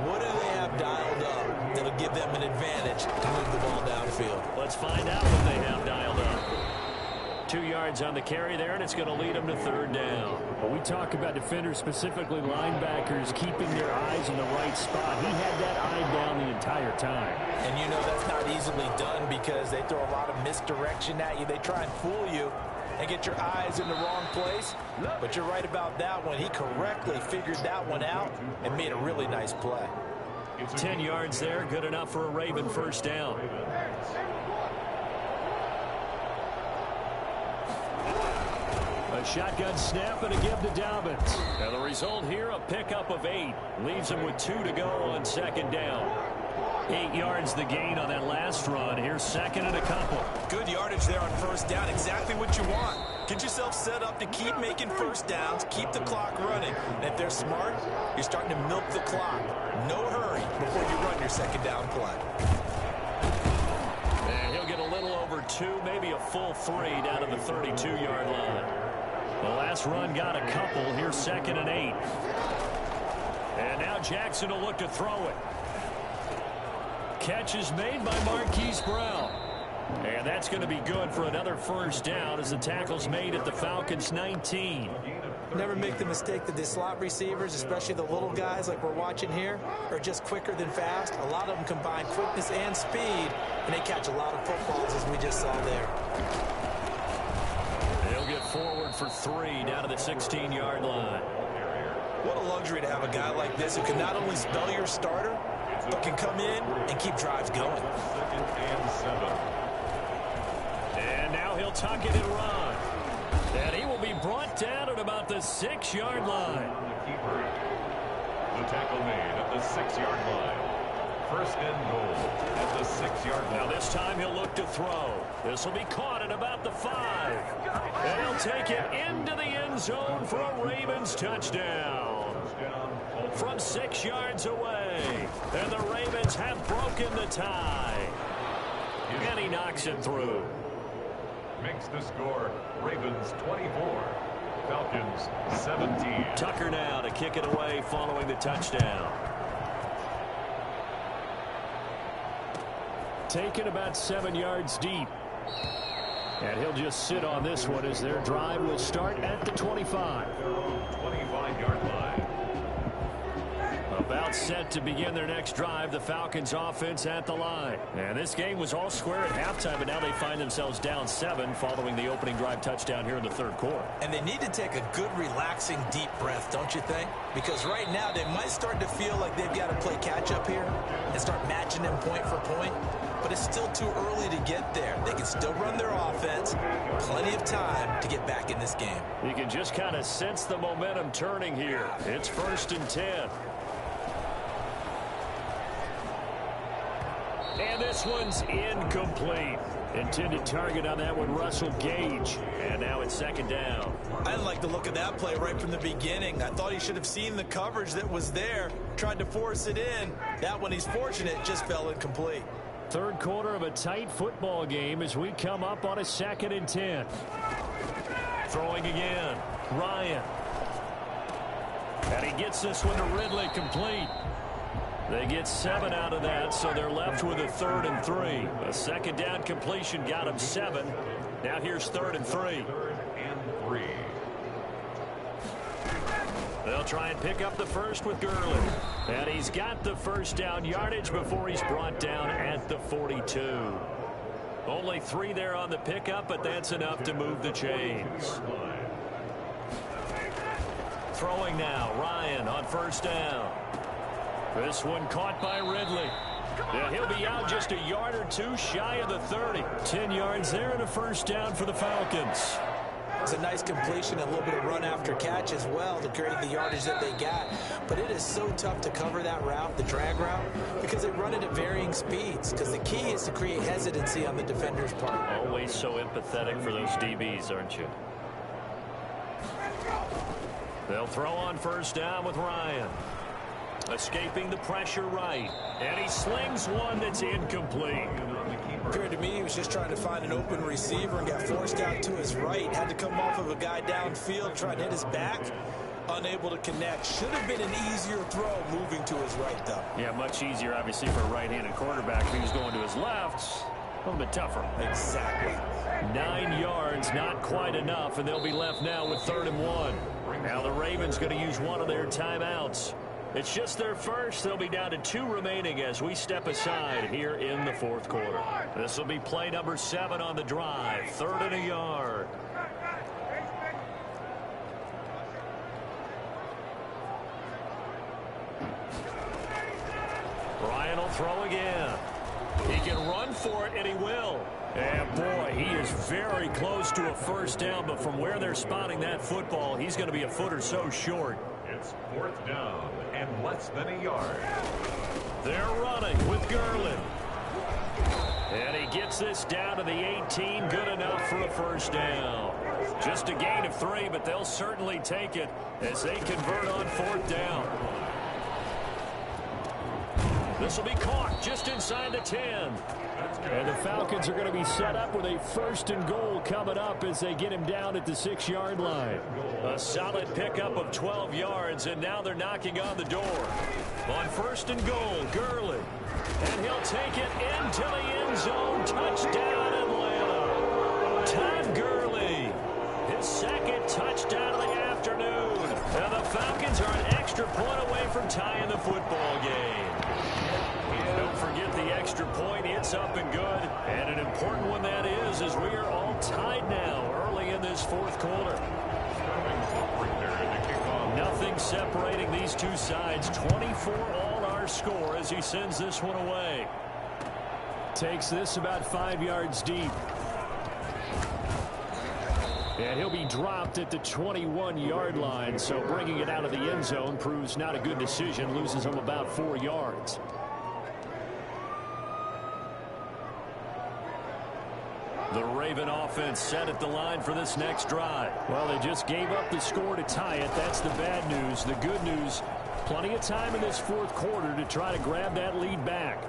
What do they have dialed up that'll give them an advantage to move the ball downfield? Let's find out what they have dialed up. 2 yards on the carry there, and it's going to lead them to 3rd down. When we talk about defenders, specifically linebackers, keeping their eyes in the right spot, he had that eye down the entire time. And you know that's not easily done because they throw a lot of misdirection at you. They try and fool you and get your eyes in the wrong place. But you're right about that one. He correctly figured that one out and made a really nice play. 10 yards there, good enough for a Raven 1st down. A shotgun snap and a give to Dobbins. And the result here, a pickup of 8. Leaves him with 2 to go on 2nd down. 8 yards the gain on that last run. Here's 2nd and a couple. Good yardage there on 1st down. Exactly what you want. Get yourself set up to keep making 1st downs. Keep the clock running. And if they're smart, you're starting to milk the clock. No hurry before you run your 2nd down play. And he'll get a little over 2, maybe a full 3 down to the 32-yard line. The last run got a couple. Here's 2nd and 8. And now Jackson will look to throw it. Catch is made by Marquise Brown. And that's going to be good for another 1st down as the tackle's made at the Falcons' 19. Never make the mistake that the slot receivers, especially the little guys like we're watching here, are just quicker than fast. A lot of them combine quickness and speed, and they catch a lot of footballs as we just saw there. They'll get forward for 3 down to the 16-yard line. What a luxury to have a guy like this who can not only spell your starter, but can come in and keep drives going. 2nd and 7. And now he'll tuck it and run. And he will be brought down at about the 6-yard line. The tackle made at the 6-yard line. 1st and goal at the 6-yard line. Now this time he'll look to throw. This will be caught at about the 5. And he'll take it into the end zone for a Ravens touchdown. From 6 yards away. And the Ravens have broken the tie. And he knocks it through. Makes the score Ravens 24, Falcons 17. Tucker now to kick it away following the touchdown. Taken about 7 yards deep. And he'll just sit on this one as their drive will start at the 25. 25-yard line. About set to begin their next drive, the Falcons offense at the line. And this game was all square at halftime, but now they find themselves down 7 following the opening drive touchdown here in the 3rd quarter. And they need to take a good, relaxing, deep breath, don't you think? Because right now they might start to feel like they've got to play catch-up here and start matching them point for point. But it's still too early to get there. They can still run their offense. Plenty of time to get back in this game. You can just kind of sense the momentum turning here. It's 1st and 10. And this one's incomplete. Intended target on that one, Russell Gage. And now it's 2nd down. I didn't like the look of that play right from the beginning. I thought he should have seen the coverage that was there, tried to force it in. That one, he's fortunate, just fell incomplete. 3rd quarter of a tight football game as we come up on a 2nd and 10. Throwing again, Ryan. And he gets this one to Ridley complete. They get 7 out of that, so they're left with a 3rd and 3. A 2nd down completion got him 7. Now here's 3rd and 3. 3rd and 3. They'll try and pick up the first with Gurley. And he's got the 1st down yardage before he's brought down at the 42. Only 3 there on the pickup, but that's enough to move the chains. Throwing now, Ryan on 1st down. This one caught by Ridley. Yeah, he'll be out just a yard or 2 shy of the 30. 10 yards there and a 1st down for the Falcons. It's a nice completion, a little bit of run after catch as well to create the yardage that they got. But it is so tough to cover that route, the drag route, because they run it at varying speeds. Because the key is to create hesitancy on the defender's part. Always so empathetic for those DBs, aren't you? They'll throw on 1st down with Ryan. Escaping the pressure right. And he slings one that's incomplete. Appeared to me he was just trying to find an open receiver and got forced out to his right. Had to come off of a guy downfield, trying to hit his back. Unable to connect. Should have been an easier throw moving to his right, though. Yeah, much easier, obviously, for a right-handed quarterback. If he was going to his left, A little bit tougher. Exactly. 9 yards, not quite enough, and they'll be left now with 3rd and 1. Now the Ravens going to use one of their timeouts. It's just their first. They'll be down to 2 remaining as we step aside here in the 4th quarter. This will be play number 7 on the drive. 3rd and a yard. Ryan will throw again. He can run for it, and he will. And, boy, he is very close to a first down, but from where they're spotting that football, he's going to be a foot or so short. It's 4th down and less than a yard. They're running with Gurley. And he gets this down to the 18. Good enough for a first down. Just a gain of 3, but they'll certainly take it as they convert on 4th down. This will be caught just inside the 10. And the Falcons are going to be set up with a 1st and goal coming up as they get him down at the 6-yard line. A solid pickup of 12 yards, and now they're knocking on the door. On 1st and goal, Gurley. And he'll take it into the end zone. Touchdown, Atlanta. Todd Gurley. His 2nd touchdown of the afternoon. And the Falcons are an extra point away from tying the football game. Don't forget the extra point. It's up and good. And an important one that is, as we are all tied now early in this 4th quarter. Nothing separating these two sides. 24 all our score as he sends this one away. Takes this about 5 yards deep. And he'll be dropped at the 21-yard line. So bringing it out of the end zone proves not a good decision. Loses him about 4 yards. The Raven offense set at the line for this next drive. Well, they just gave up the score to tie it. That's the bad news. The good news, plenty of time in this 4th quarter to try to grab that lead back.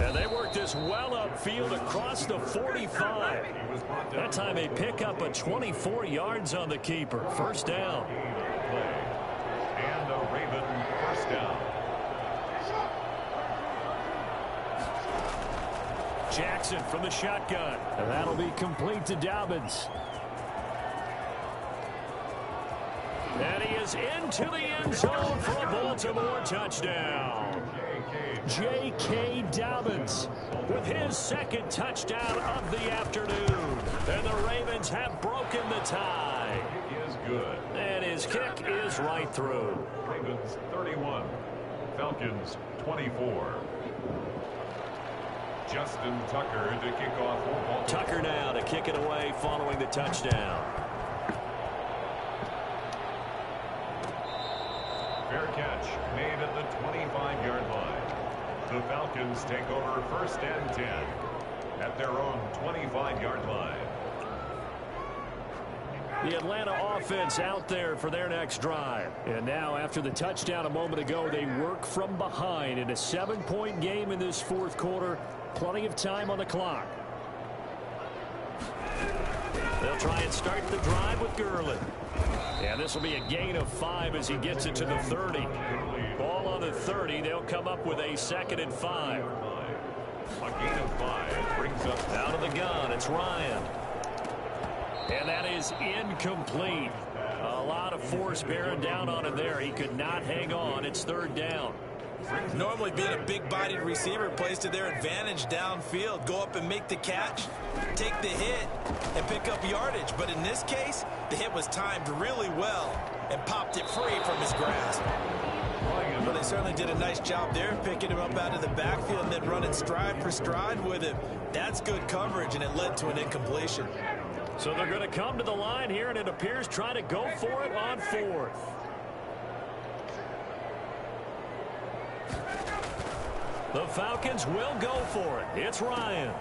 And they work this well upfield across the 45. That time they pick up a 24 yards on the keeper. First down. And a Raven first down. Jackson from the shotgun. And that'll be complete to Dobbins. And he is into the end zone for a Baltimore touchdown. J.K. Dobbins with his 2nd touchdown of the afternoon. And the Ravens have broken the tie. It is good. And his kick is right through. Ravens 31. Falcons 24. Justin Tucker to kick off for Baltimore. Tucker now to kick it away following the touchdown. Fair catch made at the 25-yard line. The Falcons take over 1st and 10 at their own 25-yard line. The Atlanta offense out there for their next drive. And now after the touchdown a moment ago, they work from behind in a 7-point game in this 4th quarter. Plenty of time on the clock. They'll try and start the drive with Gurley. And this will be a gain of 5 as he gets it to the 30. Ball on the 30. They'll come up with a 2nd and 5. A gain of 5 brings up out of the gun. It's Ryan. And that is incomplete. A lot of force bearing down on him there. He could not hang on. It's 3rd down. Normally being a big-bodied receiver plays to their advantage downfield. Go up and make the catch, take the hit, and pick up yardage. But in this case, the hit was timed really well and popped it free from his grasp. Well, they certainly did a nice job there, picking him up out of the backfield and then running stride for stride with him. That's good coverage, and it led to an incompletion. So they're going to come to the line here, and it appears trying to go for it on 4th. The Falcons will go for it. It's Ryan.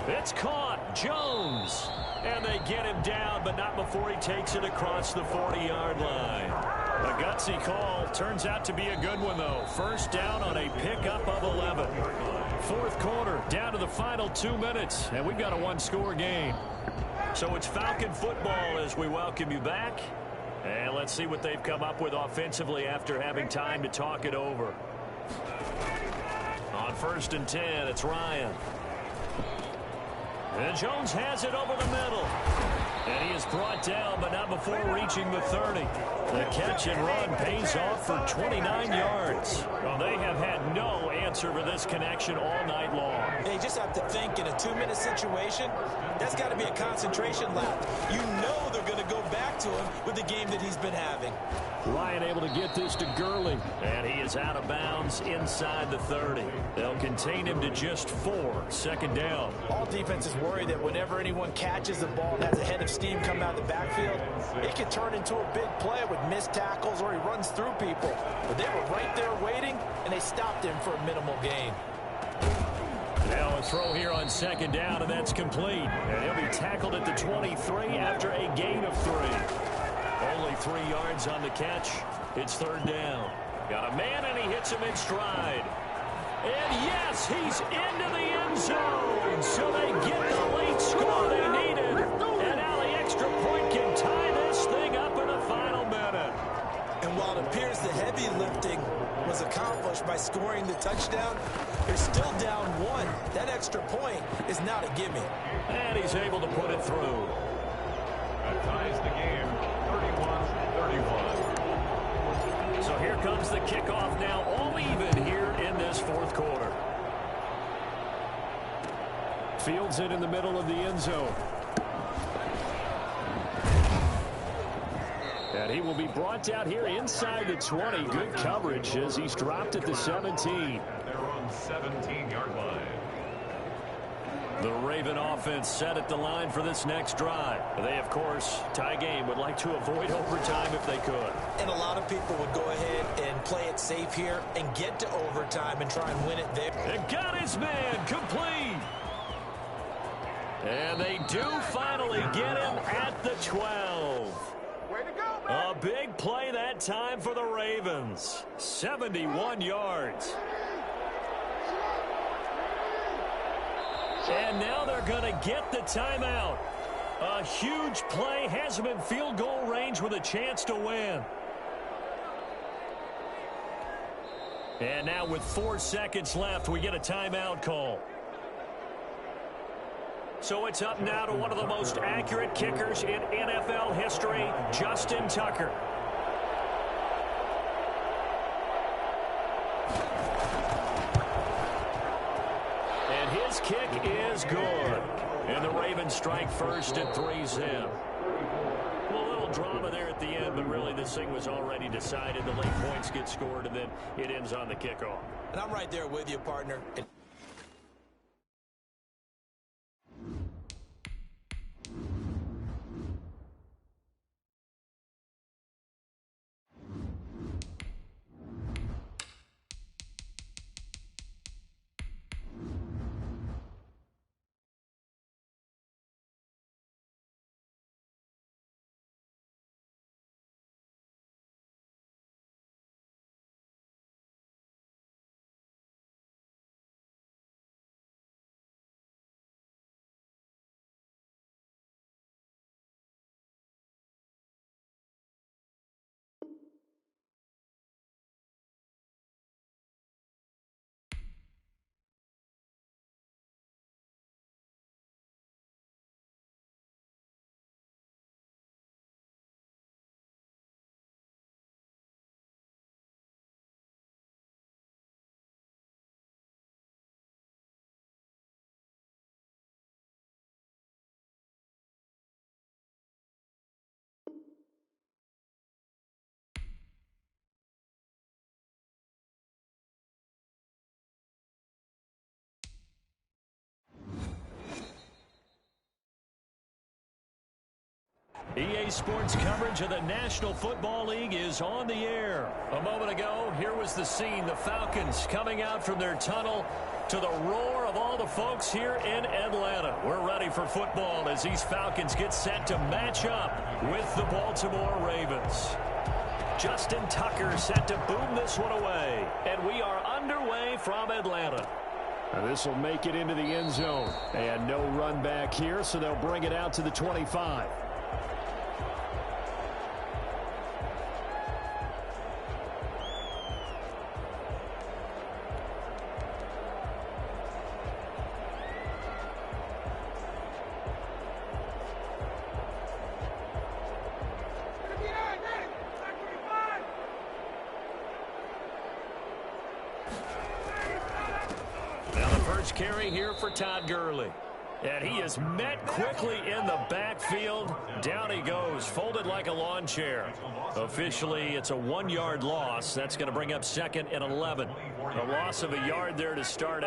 It's caught. Jones. And they get him down, but not before he takes it across the 40-yard line. A gutsy call. Turns out to be a good one, though. First down on a pickup of 11. 4th quarter, down to the final 2 minutes, and we've got a 1-score game. So it's Falcon football as we welcome you back. And let's see what they've come up with offensively after having time to talk it over. On 1st and 10, it's Ryan. And Jones has it over the middle. And he is brought down, but not before reaching the 30. The catch and run pays off for 29 yards. Well, they have had no answer for this connection all night long. They just have to think in a 2-minute situation, that's got to be a concentration lap. You know they're going to go back to him with the game that he's been having. Ryan able to get this to Gurley. And he is out of bounds inside the 30. They'll contain him to just 4. Second down. All defenses worry that whenever anyone catches the ball and has a head of steam come out of the backfield, it can turn into a big play with missed tackles or he runs through people. But they were right there waiting, and they stopped him for a minimal gain. Now a throw here on second down, and that's complete. And he'll be tackled at the 23 after a gain of 3. Only 3 yards on the catch. It's third down. Got a man, and he hits him in stride. And yes, he's into the end zone. So they get the late score they needed. And now the extra point can tie this thing up in the final minute. And while it appears the heavy lifting was accomplished by scoring the touchdown, they're still down 1. That extra point is not a gimme. And he's able to put it through. That ties the game, 31-31. So here comes the kickoff now, all even here in this fourth quarter. Fields it in the middle of the end zone. And he will be brought down here inside the 20. Good coverage as he's dropped at the 17. They're on 17-yard line. The Raven offense set at the line for this next drive. They, of course, tie game, would like to avoid overtime if they could. And a lot of people would go ahead and play it safe here and get to overtime and try and win it there. And got his man complete. And they do finally get him at the 12. Way to go, man. A big play that time for the Ravens. 71 yards. And now they're going to get the timeout. A huge play has him in field goal range with a chance to win. And now with 4 seconds left, we get a timeout call. So it's up now to one of the most accurate kickers in NFL history, Justin Tucker. And his kick is good. And the Ravens strike first at 3-zip. Well, a little drama there at the end, but really this thing was already decided. The late points get scored, and then it ends on the kickoff. And I'm right there with you, partner. EA Sports coverage of the National Football League is on the air. A moment ago, here was the scene. The Falcons coming out from their tunnel to the roar of all the folks here in Atlanta. We're ready for football as these Falcons get set to match up with the Baltimore Ravens. Justin Tucker set to boom this one away. And we are underway from Atlanta. This will make it into the end zone. And no run back here, so they'll bring it out to the 25. carry here for Todd Gurley. And he is met quickly in the backfield. Down he goes, folded like a lawn chair. Officially, it's a 1-yard loss. That's going to bring up 2nd and 11. A loss of a yard there to start out.